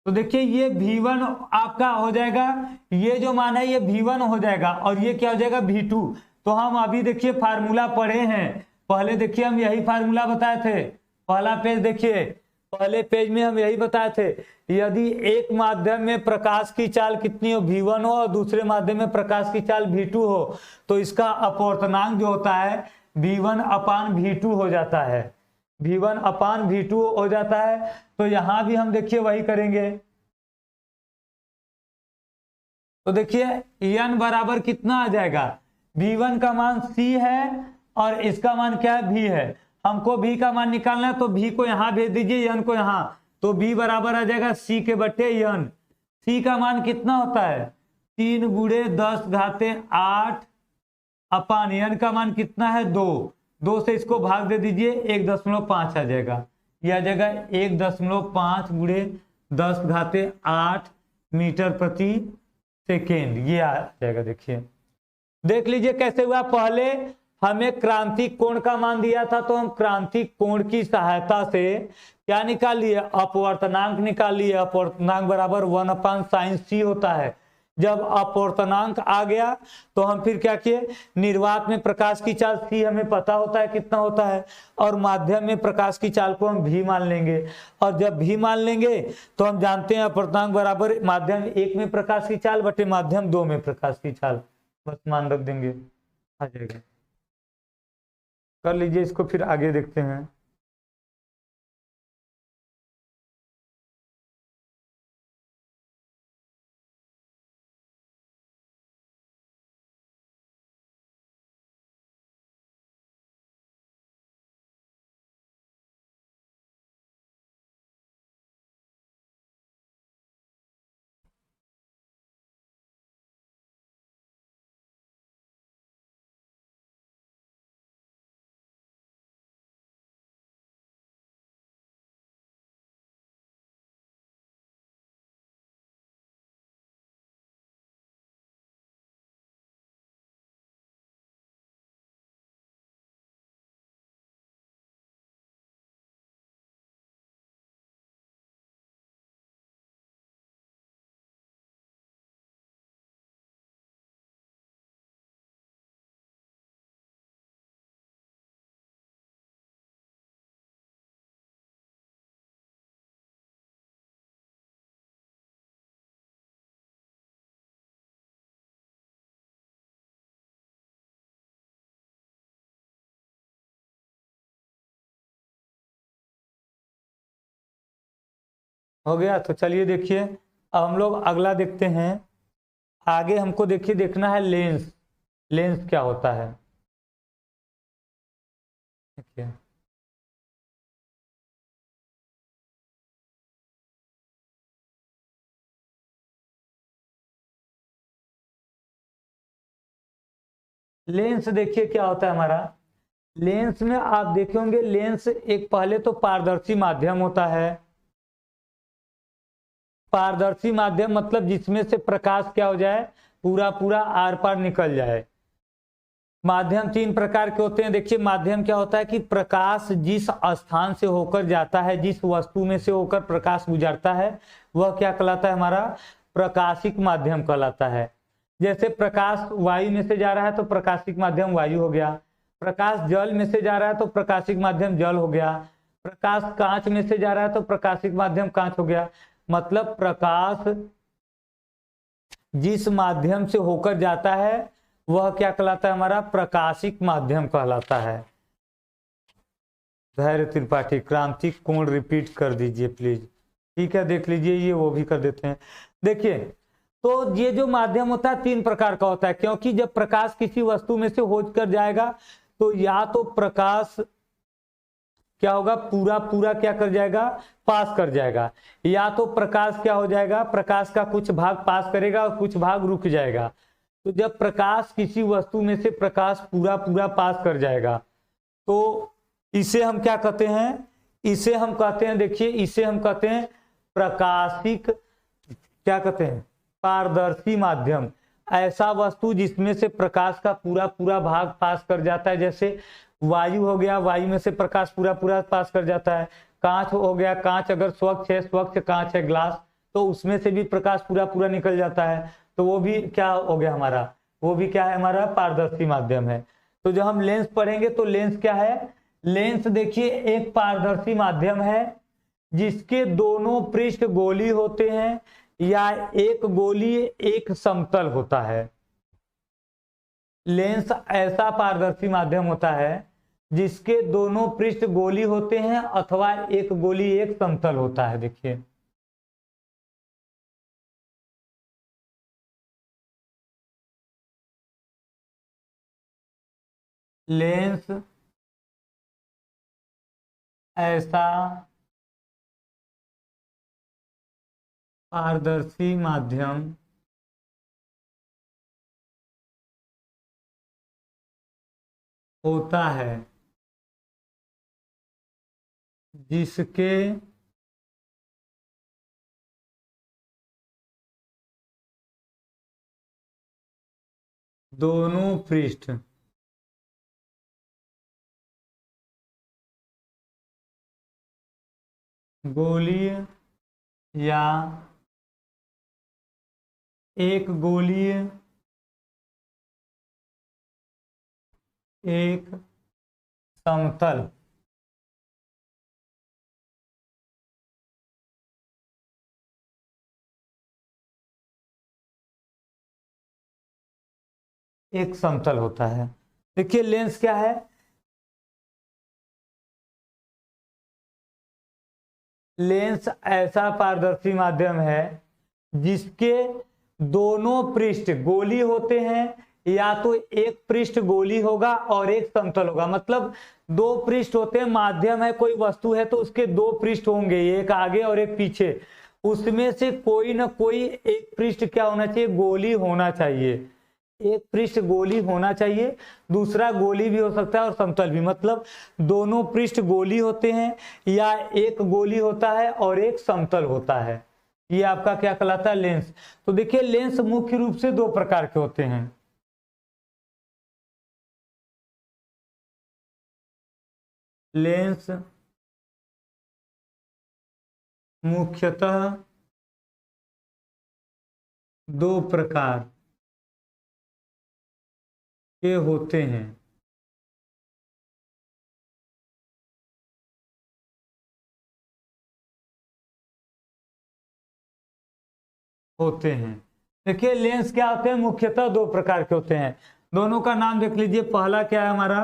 तो देखिए ये v1 आपका हो जाएगा, ये जो मान है ये v1 हो जाएगा, और ये क्या हो जाएगा? v2। तो हम अभी देखिए फार्मूला पढ़े हैं, पहले देखिए हम यही फार्मूला बताए थे। पहला पेज देखिए, पहले पेज में हम यही बताए थे, यदि एक माध्यम में प्रकाश की चाल कितनी हो? v1 हो, और दूसरे माध्यम में प्रकाश की चाल v2 हो, तो इसका अपवर्तनांक जो होता है v1/v2 हो जाता है। v1/v2 हो जाता है। तो यहां भी हम देखिए वही करेंगे। तो देखिए n बराबर कितना आ जाएगा? v1 का मान c है और इसका मान क्या है? v है। हमको v का मान निकालना है, तो v को यहां भेज दीजिए, n को यहां, तो v बराबर आ जाएगा c/n। c का मान कितना होता है? 3 × 10⁸ अपान n का मान कितना है? 2। 2 से इसको भाग दे दीजिए, 1.5 आ जाएगा। यह आ जाएगा 1.5 × 10⁸ मीटर प्रति सेकेंड, ये आ जाएगा। देखिए देख लीजिए कैसे हुआ। पहले हमें क्रांतिक कोण का मान दिया था, तो हम क्रांतिक कोण की सहायता से क्या निकाल लिए? अपवर्तनांक निकाल लिए। अपवर्तनांक बराबर 1/sin c होता है। जब अपवर्तनांक आ गया तो हम फिर क्या किए? निर्वात में प्रकाश की चाल c हमें पता होता है कितना होता है, और माध्यम में प्रकाश की चाल को हम v मान लेंगे। और जब v मान लेंगे तो हम जानते हैं अपवर्तनांक बराबर माध्यम 1 में प्रकाश की चाल बटे माध्यम 2 में प्रकाश की चाल, बस मान रख देंगे, आ जाएगा। कर लीजिए इसको, फिर आगे देखते हैं। हो गया। तो चलिए देखिए, अब हम लोग अगला देखते हैं। आगे हमको देखिए देखना है लेंस। लेंस क्या होता है देखिए। लेंस देखिए क्या होता है हमारा। लेंस में आप देखे होंगे, लेंस एक पहले तो पारदर्शी माध्यम होता है। पारदर्शी माध्यम मतलब जिसमें से प्रकाश क्या हो जाए, पूरा पूरा आर पार निकल जाए। माध्यम तीन प्रकार के होते हैं। देखिए माध्यम क्या होता है कि प्रकाश जिस स्थान से होकर जाता है, जिस वस्तु में से होकर प्रकाश गुजरता है, वह क्या कहलाता है हमारा, प्रकाशिक माध्यम कहलाता है। जैसे प्रकाश वायु में से जा रहा है तो प्रकाशिक माध्यम वायु हो गया। प्रकाश जल में से जा रहा है तो प्रकाशिक माध्यम जल हो गया। प्रकाश कांच में से जा रहा है तो प्रकाशिक माध्यम कांच हो गया। मतलब प्रकाश जिस माध्यम से होकर जाता है वह क्या कहलाता है हमारा, प्रकाशिक माध्यम कहलाता है। धैर्य त्रिपाठी, क्रांति कोण रिपीट कर दीजिए प्लीज। ठीक है, देख लीजिए, ये वो भी कर देते हैं। देखिए तो ये जो माध्यम होता है तीन प्रकार का होता है, क्योंकि जब प्रकाश किसी वस्तु में से होकर जाएगा तो या तो प्रकाश क्या होगा, पूरा पूरा क्या कर जाएगा, पास कर जाएगा, या तो प्रकाश क्या हो जाएगा, प्रकाश का कुछ भाग पास करेगा और कुछ भाग रुक जाएगा। तो जब प्रकाश किसी वस्तु में से प्रकाश पूरा पूरा पास कर जाएगा तो इसे हम क्या कहते हैं, इसे हम कहते हैं, देखिए इसे हम कहते हैं प्रकाशिक, क्या कहते हैं, पारदर्शी माध्यम। ऐसा वस्तु जिसमें से प्रकाश का पूरा पूरा भाग पास कर जाता है, जैसे वायु हो गया, वायु में से प्रकाश पूरा पूरा पास कर जाता है। कांच हो गया, कांच अगर स्वच्छ है, स्वच्छ कांच है ग्लास, तो उसमें से भी प्रकाश पूरा पूरा निकल जाता है, तो वो भी क्या हो गया हमारा, वो भी क्या है हमारा, पारदर्शी माध्यम है। तो जब हम लेंस पढ़ेंगे तो लेंस क्या है, लेंस देखिए एक पारदर्शी माध्यम है जिसके दोनों पृष्ठ गोली होते हैं या एक गोली एक समतल होता है। लेंस ऐसा पारदर्शी माध्यम होता है जिसके दोनों पृष्ठ गोली होते हैं अथवा एक गोली एक समतल होता है। देखिए लेंस ऐसा पारदर्शी माध्यम होता है जिसके दोनों पृष्ठ गोलीय या एक गोलीय एक समतल एक समतल होता है। देखिए लेंस क्या है, लेंस ऐसा पारदर्शी माध्यम है जिसके दोनों पृष्ठ गोली होते हैं, या तो एक पृष्ठ गोली होगा और एक समतल होगा। मतलब दो पृष्ठ होते हैं, माध्यम है, कोई वस्तु है तो उसके दो पृष्ठ होंगे, एक आगे और एक पीछे। उसमें से कोई ना कोई एक पृष्ठ क्या होना चाहिए, गोली होना चाहिए। एक पृष्ठ गोली होना चाहिए, दूसरा गोली भी हो सकता है और समतल भी। मतलब दोनों पृष्ठ गोली होते हैं या एक गोली होता है और एक समतल होता है। ये आपका क्या कहलाता है, लेंस। तो देखिए लेंस मुख्य रूप से दो प्रकार के होते हैं। लेंस मुख्यतः दो प्रकार के होते हैं। होते हैं देखिए लेंस क्या होते हैं, मुख्यतः दो प्रकार के होते हैं। दोनों का नाम देख लीजिए। पहला क्या है हमारा,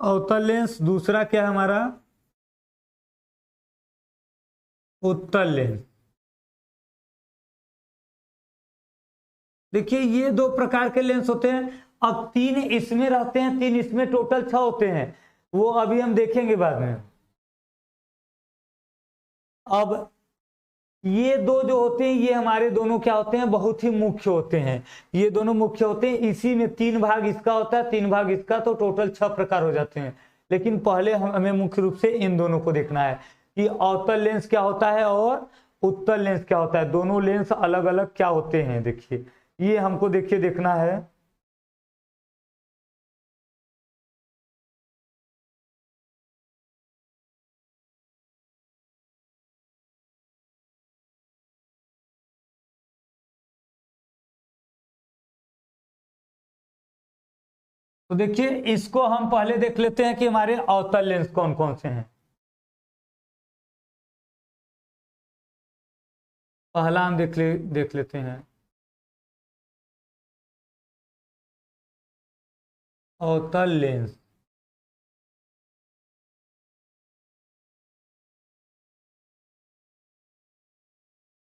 अवतल लेंस, दूसरा क्या है हमारा उत्तल लेंस। देखिए ये दो प्रकार के लेंस होते हैं। अब तीन इसमें रहते हैं, तीन इसमें, टोटल 6 होते हैं, वो अभी हम देखेंगे बाद में। अब ये दो जो होते हैं ये हमारे दोनों क्या होते हैं, बहुत ही मुख्य होते हैं। ये दोनों मुख्य होते हैं, इसी में 3 भाग इसका होता है, 3 भाग इसका, तो टोटल 6 प्रकार हो जाते हैं। लेकिन पहले हमें मुख्य रूप से इन दोनों को देखना है कि अवतल लेंस क्या होता है और उत्तल लेंस क्या होता है। दोनों लेंस अलग अलग क्या होते हैं, देखिए ये हमको देखिए देखना है। तो देखिए इसको हम पहले देख लेते हैं कि हमारे अवतल लेंस कौन कौन से हैं। पहला हम देख लेते हैं अवतल लेंस।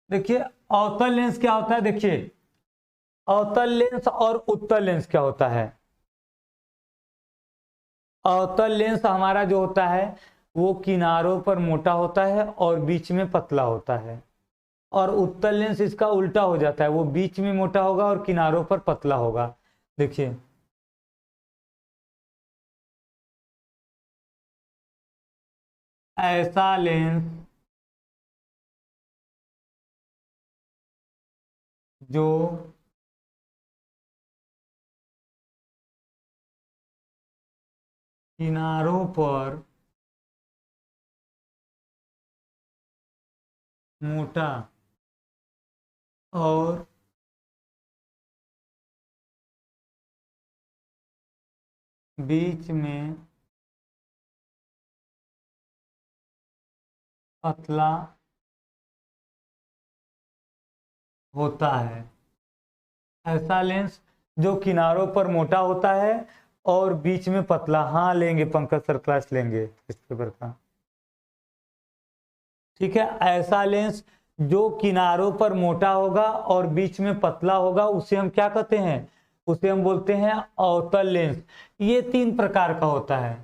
देखिए अवतल लेंस क्या होता है, देखिए अवतल लेंस और उत्तल लेंस क्या होता है। अवतल लेंस हमारा जो होता है वो किनारों पर मोटा होता है और बीच में पतला होता है, और उत्तल लेंस इसका उल्टा हो जाता है, वो बीच में मोटा होगा और किनारों पर पतला होगा। देखिए ऐसा लेंस जो किनारों पर मोटा और बीच में पतला होता है। ऐसा लेंस जो किनारों पर मोटा होता है और बीच में पतला, हाँ लेंगे पंकज सर, क्लास लेंगे इस पेपर का, ठीक है। ऐसा लेंस जो किनारों पर मोटा होगा और बीच में पतला होगा उसे हम क्या कहते हैं, उसे हम बोलते हैं अवतल लेंस। ये 3 प्रकार का होता है।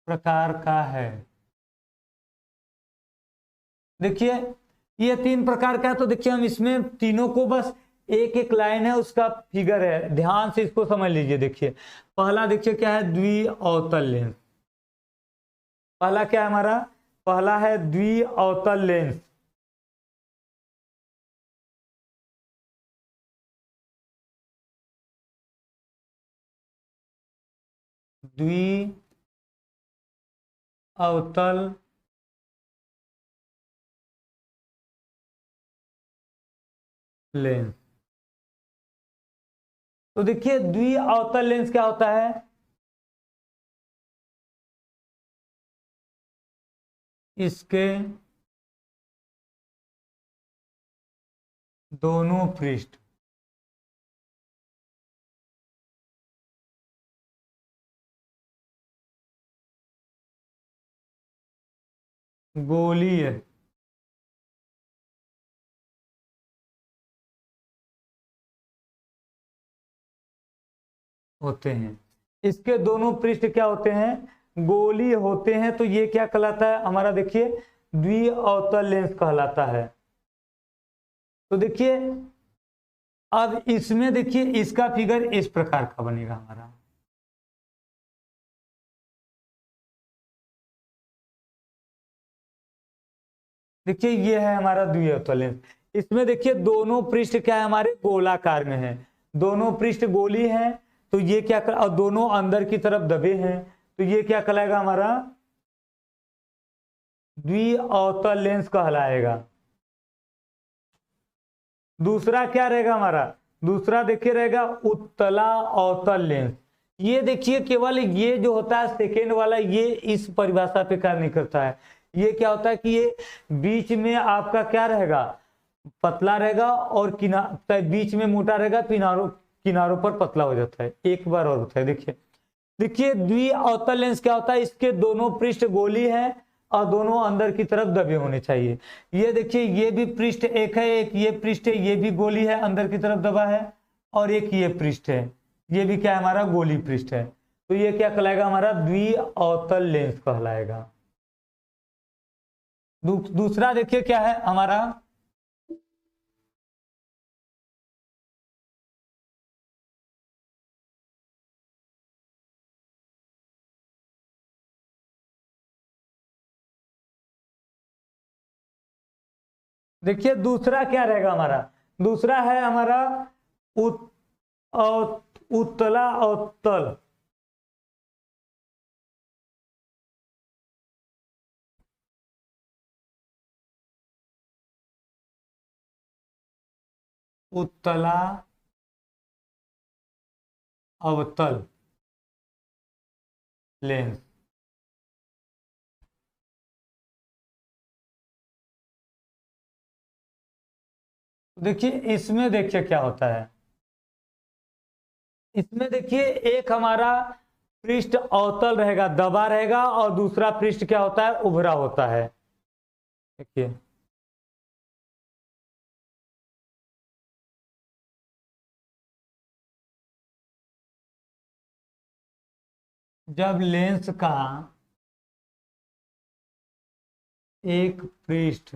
प्रकार का है, देखिए ये 3 प्रकार का है। तो देखिए हम इसमें तीनों को बस एक एक लाइन है उसका फिगर है, ध्यान से इसको समझ लीजिए। देखिए पहला देखिए क्या है, द्विअवतल लेंस। पहला क्या है हमारा, पहला है द्विअवतल लेंस। द्विअवतल लेंस। तो देखिए द्विअवतल लेंस क्या होता है, इसके दोनों पृष्ठ गोलीय होते हैं। इसके दोनों पृष्ठ क्या होते हैं, गोलीय होते हैं। तो ये क्या कहलाता है हमारा, देखिए द्विअवतल लेंस कहलाता है। तो देखिए अब इसमें देखिए इसका फिगर इस प्रकार का बनेगा हमारा। देखिए ये है हमारा द्विअवतल लेंस। इसमें देखिए दोनों पृष्ठ क्या है हमारे, गोलाकार में है। दोनों पृष्ठ गोली हैं, तो ये क्या कर, और दोनों अंदर की तरफ दबे हैं, तो ये क्या कहलाएगा हमारा, द्विअवतल लेंस कहलाएगा। दूसरा क्या रहेगा हमारा, दूसरा देखिए रहेगा उत्तला अवतल लेंस। ये देखिए केवल ये जो होता है सेकेंड वाला, ये इस परिभाषा पे कार्य नहीं करता है। ये क्या होता है कि ये बीच में आपका क्या रहेगा, पतला रहेगा और बीच में मोटा रहेगा, किनारों किनारों पर पतला हो जाता है। एक बार और होता है, देखिए देखिए द्वि अवतल लेंस क्या होता है, इसके दोनों पृष्ठ गोली है और दोनों अंदर की तरफ दबे होने चाहिए। ये देखिए ये भी पृष्ठ एक है, एक ये पृष्ठ है, ये भी गोली है अंदर की तरफ दबा है, और एक ये पृष्ठ है, ये भी क्या है हमारा गोली पृष्ठ है। तो ये क्या कहलाएगा हमारा द्वि अवतल लेंस कहलाएगा। दूसरा देखिए क्या है हमारा, देखिए दूसरा क्या रहेगा हमारा, दूसरा है हमारा उत्तला अवतल। उत्तला अवतल लेंस। देखिए इसमें देखिए क्या होता है, इसमें देखिए एक हमारा पृष्ठ अवतल रहेगा, दबा रहेगा, और दूसरा पृष्ठ क्या होता है उभरा होता है। देखिए जब लेंस का एक पृष्ठ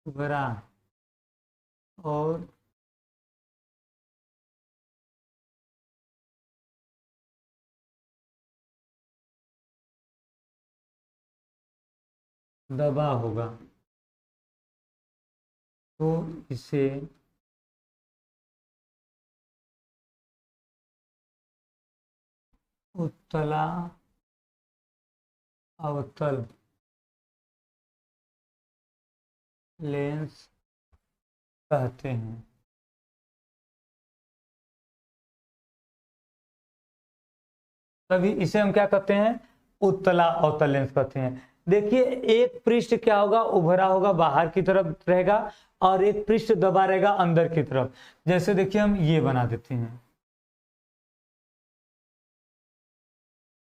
उभरा और दबा होगा तो इसे उत्तला अवतल लेंस कहते हैं। तभी इसे हम क्या कहते हैं उत्तला अवतल लेंस कहते हैं। देखिए एक पृष्ठ क्या होगा उभरा होगा, बाहर की तरफ रहेगा, और एक पृष्ठ दबा रहेगा अंदर की तरफ। जैसे देखिए हम ये बना देते हैं,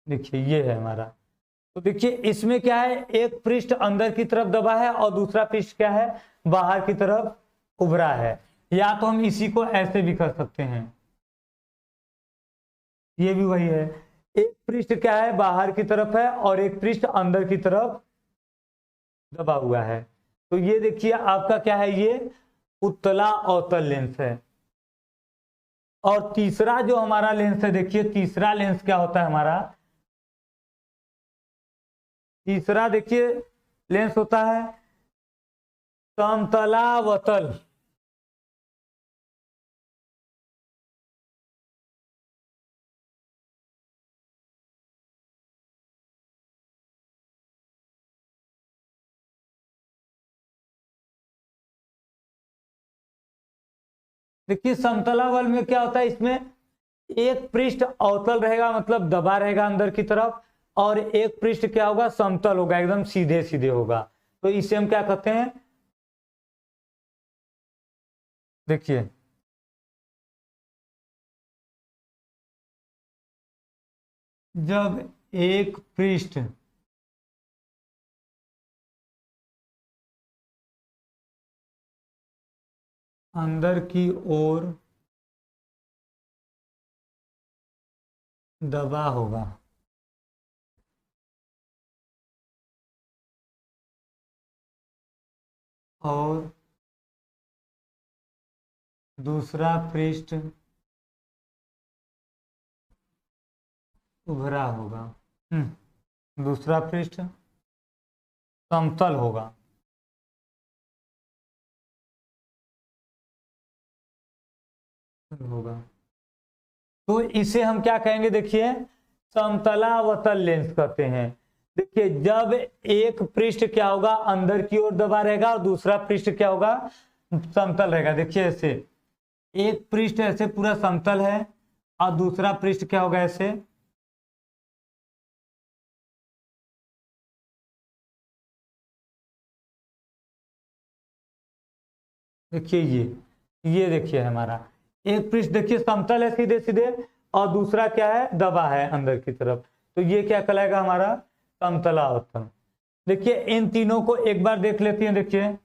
देखिए ये है हमारा। तो देखिए इसमें क्या है, एक पृष्ठ अंदर की तरफ दबा है और दूसरा पृष्ठ क्या है बाहर की तरफ उभरा है। या तो हम इसी को ऐसे भी कर सकते हैं, ये भी वही है, एक पृष्ठ क्या है बाहर की तरफ है और एक पृष्ठ अंदर की तरफ दबा हुआ है। तो ये देखिए आपका क्या है, ये उत्तला अवतल लेंस है। और तीसरा जो हमारा लेंस है, देखिए तीसरा लेंस क्या होता है हमारा, तीसरा देखिए लेंस होता है समतलावतल। देखिए समतलावल में क्या होता है, इसमें एक पृष्ठ अवतल रहेगा मतलब दबा रहेगा अंदर की तरफ, और एक पृष्ठ क्या होगा समतल होगा, एकदम सीधे सीधे होगा। तो इसे हम क्या कहते हैं, देखिए जब एक पृष्ठ अंदर की ओर दबा होगा और दूसरा पृष्ठ उभरा होगा, दूसरा पृष्ठ समतल होगा, होगा तो इसे हम क्या कहेंगे, देखिए समतलावतल लेंस कहते हैं। देखिए जब एक पृष्ठ क्या होगा अंदर की ओर दबा रहेगा और दूसरा पृष्ठ क्या होगा समतल रहेगा। देखिए ऐसे एक पृष्ठ ऐसे पूरा समतल है और दूसरा पृष्ठ क्या होगा ऐसे देखिए ये देखिए हमारा एक पृष्ठ देखिए समतल है सीधे सीधे, और दूसरा क्या है, दबा है अंदर की तरफ, तो ये क्या कहलाएगा हमारा समतलावतल। देखिए इन तीनों को एक बार देख लेते हैं। देखिए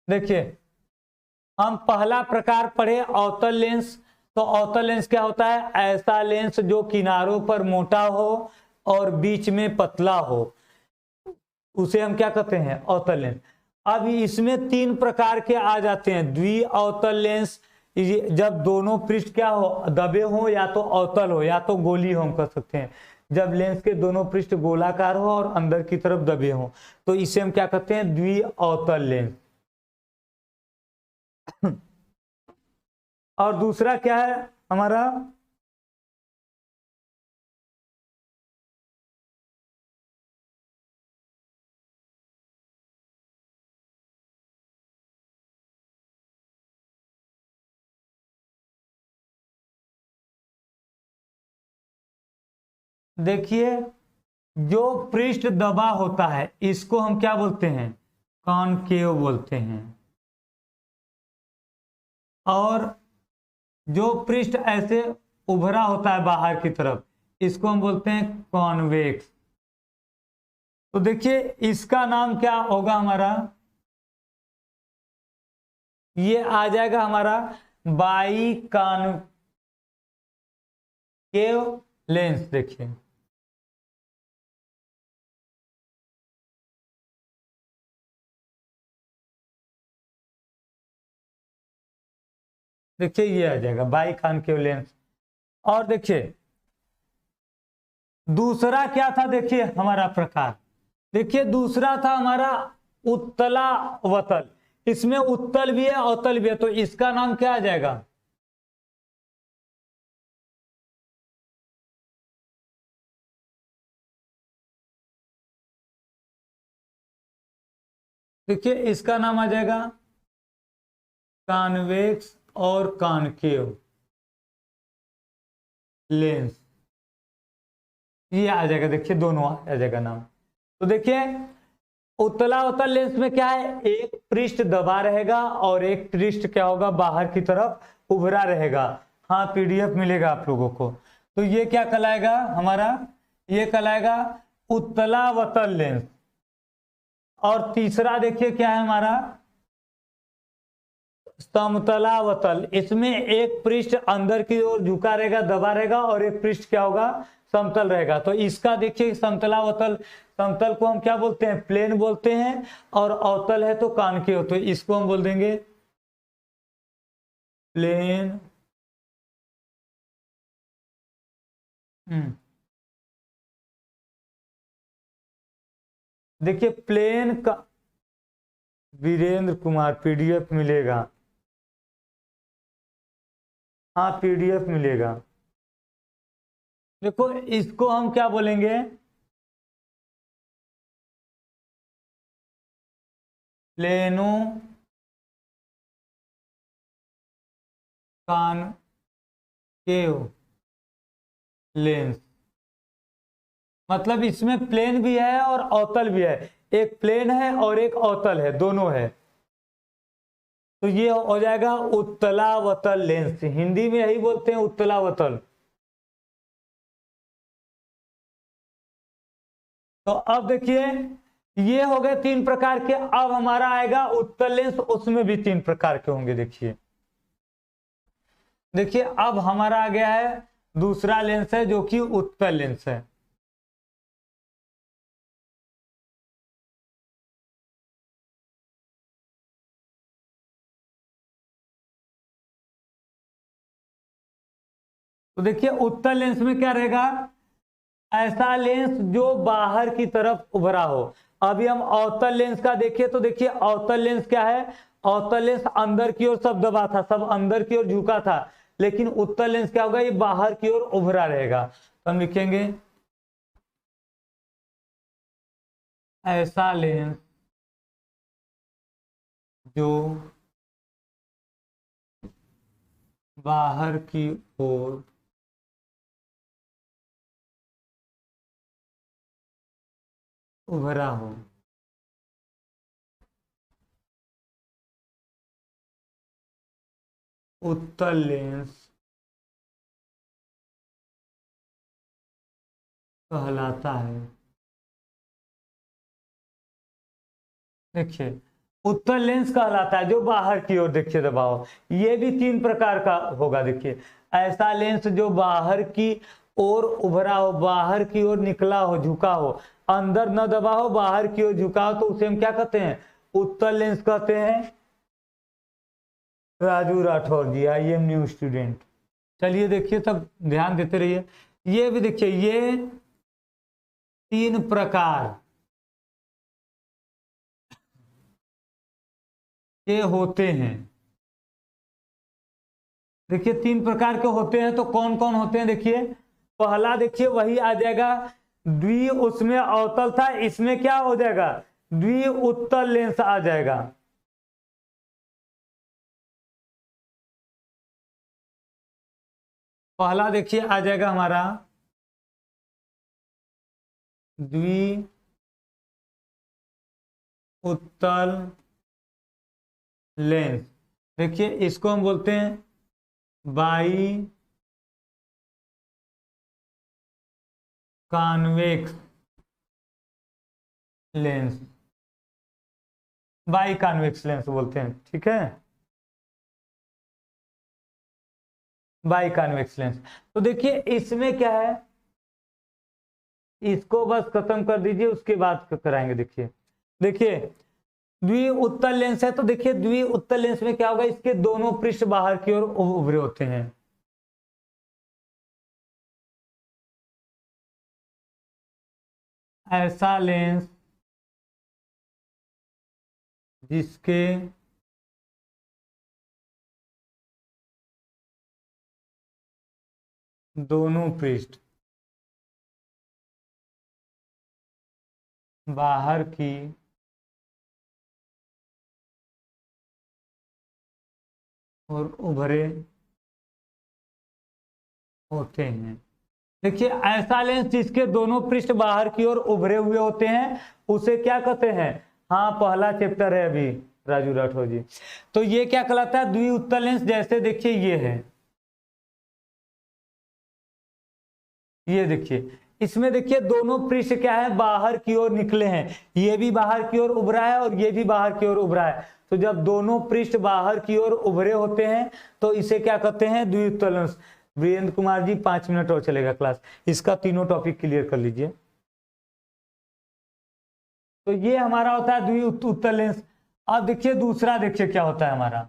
देखिए हम पहला प्रकार पढ़े अवतल लेंस। तो अवतल लेंस क्या होता है, ऐसा लेंस जो किनारों पर मोटा हो और बीच में पतला हो, उसे हम क्या कहते हैं, अवतल लेंस। अब इसमें तीन प्रकार के आ जाते हैं, द्वि अवतल लेंस, जब दोनों पृष्ठ क्या हो, दबे हो, या तो अवतल हो या तो गोली हो, हम कह सकते हैं। जब लेंस के दोनों पृष्ठ गोलाकार हो और अंदर की तरफ दबे हो, तो इसे हम क्या कहते हैं, द्वि अवतल लेंस। और दूसरा क्या है हमारा, देखिए जो पृष्ठ दबा होता है इसको हम क्या बोलते हैं, कॉनकेव बोलते हैं। और जो पृष्ठ ऐसे उभरा होता है बाहर की तरफ, इसको हम बोलते हैं कॉन्वेक्स। तो देखिए इसका नाम क्या होगा हमारा, ये आ जाएगा हमारा बाई कॉन्केव लेंस। देखिए देखिए ये आ जाएगा बाई कॉन्केव लेंस। और देखिए दूसरा क्या था, देखिए हमारा प्रकार, देखिए दूसरा था हमारा उत्तलावतल। इसमें उत्तल भी है अवतल भी है, तो इसका नाम क्या आ जाएगा, देखिए इसका नाम आ जाएगा कॉन्वेक्स और कॉनकेव लेंस। ये आ जाएगा, देखिए दोनों आ जाएगा नाम। तो देखिए उत्तलावतल लेंस में क्या है, एक पृष्ठ दबा रहेगा और एक पृष्ठ क्या होगा, बाहर की तरफ उभरा रहेगा। हाँ पीडीएफ मिलेगा आप लोगों को। तो ये क्या कहलाएगा हमारा, ये कहलाएगा उत्तलावतल लेंस। और तीसरा देखिए क्या है हमारा, समतलावतल। इसमें एक पृष्ठ अंदर की ओर झुका रहेगा, दबा रहेगा, और एक पृष्ठ क्या होगा, समतल रहेगा। तो इसका देखिए समतलावतल, समतल को हम क्या बोलते हैं, प्लेन बोलते हैं, और अवतल है तो कॉनकेव, तो इसको हम बोल देंगे प्लेन। देखिए प्लेन का वीरेंद्र कुमार पीडीएफ मिलेगा, हाँ पीडीएफ मिलेगा। देखो इसको हम क्या बोलेंगे, प्लेनो कॉनकेव लेंस। मतलब इसमें प्लेन भी है और अवतल भी है, एक प्लेन है और एक अवतल है, दोनों है। तो ये हो जाएगा उत्तलावतल लेंस, हिंदी में यही बोलते हैं उत्तलावतल। तो अब देखिए ये हो गए तीन प्रकार के। अब हमारा आएगा उत्तल लेंस, उसमें भी तीन प्रकार के होंगे। देखिए देखिए अब हमारा आ गया है दूसरा लेंस है जो कि उत्तल लेंस है। तो देखिए उत्तल लेंस में क्या रहेगा, ऐसा लेंस जो बाहर की तरफ उभरा हो। अभी हम अवतल लेंस का देखिए, तो देखिए अवतल लेंस क्या है, अवतल लेंस अंदर की ओर सब दबा था, सब अंदर की ओर झुका था। लेकिन उत्तल लेंस क्या होगा, ये बाहर की ओर उभरा रहेगा। तो हम लिखेंगे ऐसा लेंस जो बाहर की ओर उभरा हो। उत्तल लेंस कहलाता है। देखिए उत्तल लेंस कहलाता है जो बाहर की ओर देखिए दबाव, ये भी 3 प्रकार का होगा। देखिए ऐसा लेंस जो बाहर की ओर उभरा हो, बाहर की ओर निकला हो, झुका हो, अंदर न दबा हो, बाहर की ओर झुका हो, तो उसे हम क्या कहते हैं? उत्तल लेंस कहते हैं। राजू राठौर जी, आई एम न्यू स्टूडेंट। चलिए देखिए तब ध्यान देते रहिए। ये भी देखिए ये 3 प्रकार के होते हैं। देखिए 3 प्रकार के होते हैं, तो कौन कौन होते हैं? देखिए पहला देखिए वही आ जाएगा द्वि, उसमें अवतल था, इसमें क्या हो जाएगा? द्वि उत्तल लेंस आ जाएगा। पहला देखिए आ जाएगा हमारा द्वि उत्तल लेंस। देखिए इसको हम बोलते हैं by convex lens, by convex lens बोलते हैं, ठीक है, बाई कॉन्वेक्स लेंस। तो देखिए इसमें क्या है, इसको बस खत्म कर दीजिए, उसके बाद कराएंगे। देखिए देखिए द्वि उत्तल लेंस है, तो देखिए द्वि उत्तल लेंस में क्या होगा? इसके दोनों पृष्ठ बाहर की ओर उभरे होते हैं। ऐसा लेंस जिसके दोनों पृष्ठ बाहर की और उभरे होते हैं। देखिए ऐसा लेंस जिसके दोनों पृष्ठ बाहर की ओर उभरे हुए होते हैं, उसे क्या कहते हैं? हाँ पहला चैप्टर है अभी राजू राठौर जी। तो ये क्या कहलाता है? द्वि उत्तल लेंस। जैसे देखिए ये है, ये देखिए इसमें देखिए दोनों पृष्ठ क्या है? बाहर की ओर निकले हैं, ये भी बाहर की ओर उभरा है और ये भी बाहर की ओर उभरा है। तो जब दोनों पृष्ठ बाहर की ओर उभरे होते हैं तो इसे क्या कहते हैं? द्विउत्तल लेंस। वीरेंद्र कुमार जी 5 मिनट और चलेगा क्लास, इसका तीनों टॉपिक क्लियर कर लीजिए। तो ये हमारा होता है द्विउत्तल लेंस। अब देखिए दूसरा, देखिए क्या होता है हमारा।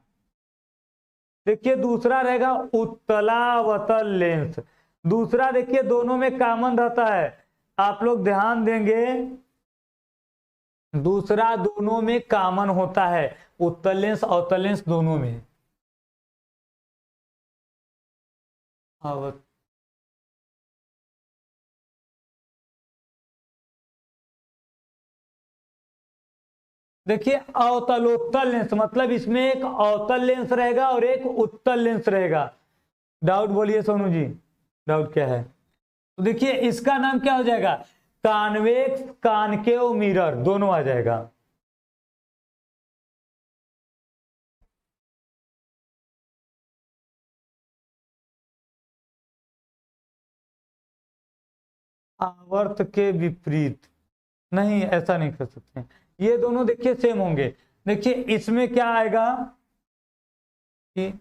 देखिए दूसरा रहेगा उत्तलावतल लेंस। दूसरा देखिए दोनों में कॉमन रहता है, आप लोग ध्यान देंगे, दूसरा दोनों में कॉमन होता है, उत्तल लेंस अवतल लेंस दोनों में। देखिए अवतलोत्तल लेंस मतलब इसमें एक अवतल लेंस रहेगा और एक उत्तल लेंस रहेगा। डाउट बोलिए सोनू जी, डाउट क्या है? तो देखिए इसका नाम क्या हो जाएगा? कॉन्वेक्स कॉनकेव मिरर दोनों आ जाएगा। आवर्त के विपरीत नहीं, ऐसा नहीं कर सकते, ये दोनों देखिए सेम होंगे। देखिए इसमें क्या आएगा कि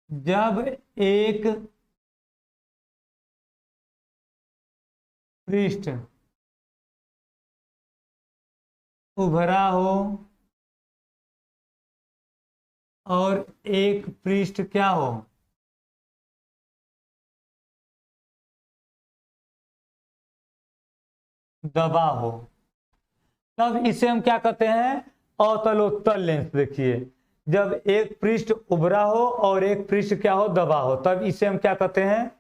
जब एक पृष्ठ उभरा हो और एक पृष्ठ क्या हो? दबा हो, तब इसे हम क्या कहते हैं? अवतलोत्तल लेंस। देखिए जब एक पृष्ठ उभरा हो और एक पृष्ठ क्या हो? दबा हो, तब इसे हम क्या कहते हैं?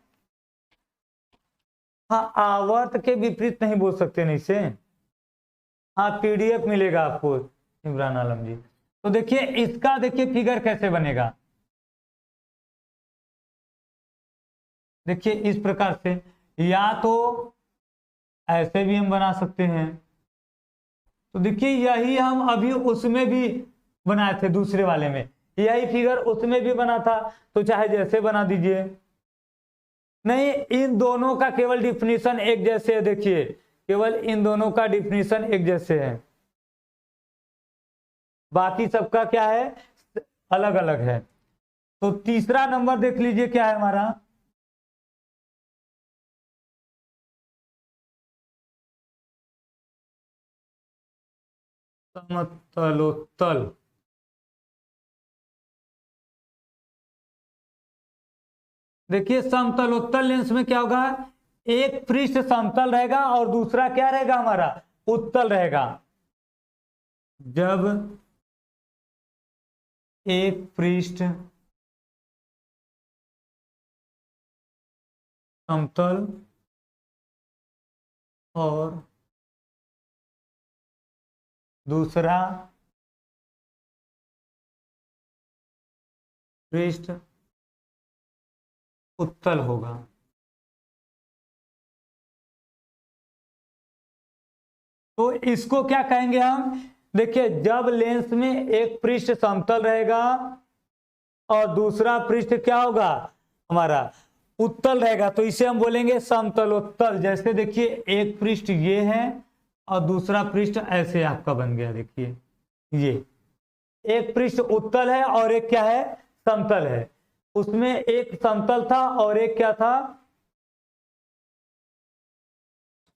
हाँ आवर्त के विपरीत नहीं बोल सकते नहीं से। हाँ पीडीएफ मिलेगा आपको इमरान आलम जी। तो देखिए इसका देखिए फिगर कैसे बनेगा। देखिए इस प्रकार से, या तो ऐसे भी हम बना सकते हैं। तो देखिए यही हम अभी उसमें भी बनाए थे, दूसरे वाले में यही फिगर उसमें भी बना था, तो चाहे जैसे बना दीजिए। नहीं, इन दोनों का केवल डिफिनीशन एक जैसे है, देखिए केवल इन दोनों का डिफिनीशन एक जैसे है, बाकी सबका क्या है, अलग अलग है। तो तीसरा नंबर देख लीजिए क्या है हमारा, समतलोत्तल। देखिए समतलोत्तल लेंस में क्या होगा, एक पृष्ठ समतल रहेगा और दूसरा क्या रहेगा हमारा, उत्तल रहेगा। जब एक पृष्ठ समतल और दूसरा पृष्ठ उत्तल होगा, तो इसको क्या कहेंगे हम, देखिए जब लेंस में एक पृष्ठ समतल रहेगा और दूसरा पृष्ठ क्या होगा हमारा उत्तल रहेगा, तो इसे हम बोलेंगे समतलोत्तल। जैसे देखिए एक पृष्ठ ये है और दूसरा पृष्ठ ऐसे आपका बन गया, देखिए ये एक पृष्ठ उत्तल है और एक क्या है समतल है, उसमें एक समतल था और एक क्या था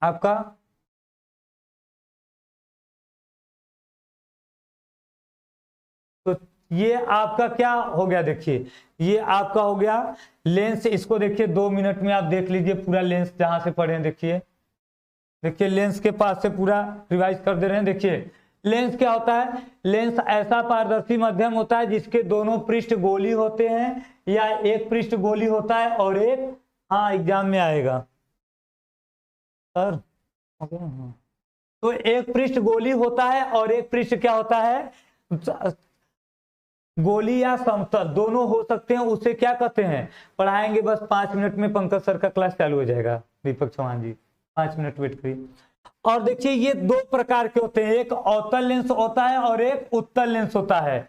आपका, तो ये आपका क्या हो गया, देखिए ये आपका हो गया लेंस। इसको देखिए 2 मिनट में आप देख लीजिए पूरा लेंस, जहां से पढ़े हैं देखिए, देखिए लेंस के पास से पूरा रिवाइज कर दे रहे हैं। देखिए लेंस क्या होता है, लेंस ऐसा पारदर्शी माध्यम होता है जिसके दोनों पृष्ठ गोली होते हैं, या एक पृष्ठ गोली होता है और एक, हाँ एग्जाम में आएगा सर, तो एक पृष्ठ गोली होता है और एक पृष्ठ क्या होता है, गोली या समतल दोनों हो सकते हैं, उसे क्या कहते हैं पढ़ाएंगे, बस 5 मिनट में पंकज सर का क्लास चालू हो जाएगा, दीपक चौहान जी 5 मिनट वेट करिए। और देखिए ये 2 प्रकार के होते हैं, एक अवतल लेंस होता है और एक उत्तल लेंस होता है।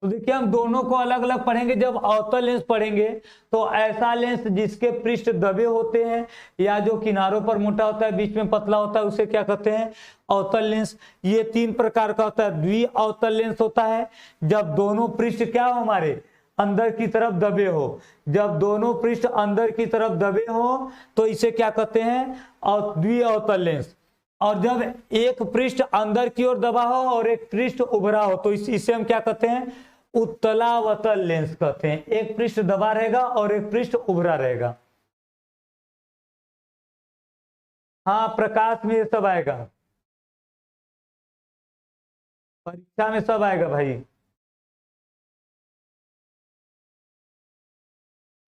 तो देखिए हम दोनों को अलग अलग पढ़ेंगे। जब अवतल लेंस पढ़ेंगे तो ऐसा लेंस जिसके पृष्ठ दबे होते हैं या जो किनारों पर मोटा होता है बीच में पतला होता है उसे क्या कहते हैं अवतल लेंस। ये 3 प्रकार का होता है। द्वि अवतल लेंस होता है जब दोनों पृष्ठ क्या हो हमारे अंदर की तरफ दबे हो, जब दोनों पृष्ठ अंदर की तरफ दबे हो तो इसे क्या कहते हैं द्वि अवतल लेंस। और जब एक पृष्ठ अंदर की ओर दबा हो और एक पृष्ठ उभरा हो तो इसे हम क्या कहते हैं उत्तलावतल लेंस कहते हैं। एक पृष्ठ दबा रहेगा और एक पृष्ठ उभरा रहेगा। हाँ प्रकाश में ये सब आएगा, परीक्षा में सब आएगा भाई।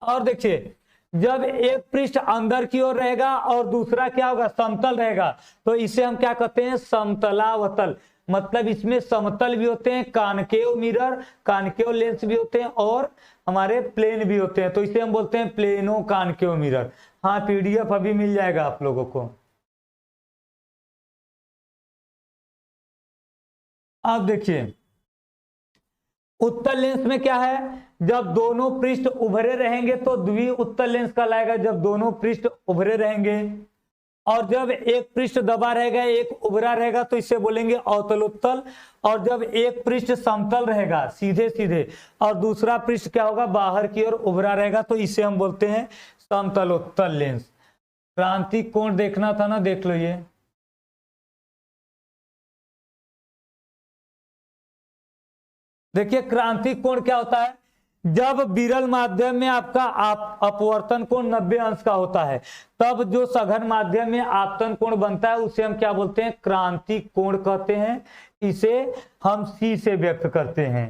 और देखिए जब एक पृष्ठ अंदर की ओर रहेगा और दूसरा क्या होगा समतल रहेगा तो इसे हम क्या कहते हैं समतलावतल। मतलब इसमें समतल भी होते हैं, कानकेव मिरर कानकेव लेंस भी होते हैं और हमारे प्लेन भी होते हैं, तो इसे हम बोलते हैं प्लेनो कानकेव मिरर। हाँ पीडीएफ अभी मिल जाएगा आप लोगों को। अब देखिए उत्तल लेंस में क्या है, जब दोनों पृष्ठ उभरे रहेंगे तो द्वि उत्तल लेंस कहलाएगा, जब दोनों पृष्ठ उभरे रहेंगे। और जब एक पृष्ठ दबा रहेगा एक उभरा रहेगा तो इसे बोलेंगे अवतलोत्तल। और जब एक पृष्ठ समतल रहेगा सीधे सीधे और दूसरा पृष्ठ क्या होगा बाहर की ओर उभरा रहेगा तो इसे हम बोलते हैं समतलोत्तल लेंस। क्रांतिक कोण देखना था ना, देख लो ये देखिए क्रांतिक कोण क्या होता है, जब विरल माध्यम में आपका अपवर्तन कोण 90 अंश का होता है तब जो सघन माध्यम में आपतन कोण बनता है उसे हम क्या बोलते हैं क्रांतिक कोण कहते हैं। इसे हम सी से व्यक्त करते हैं।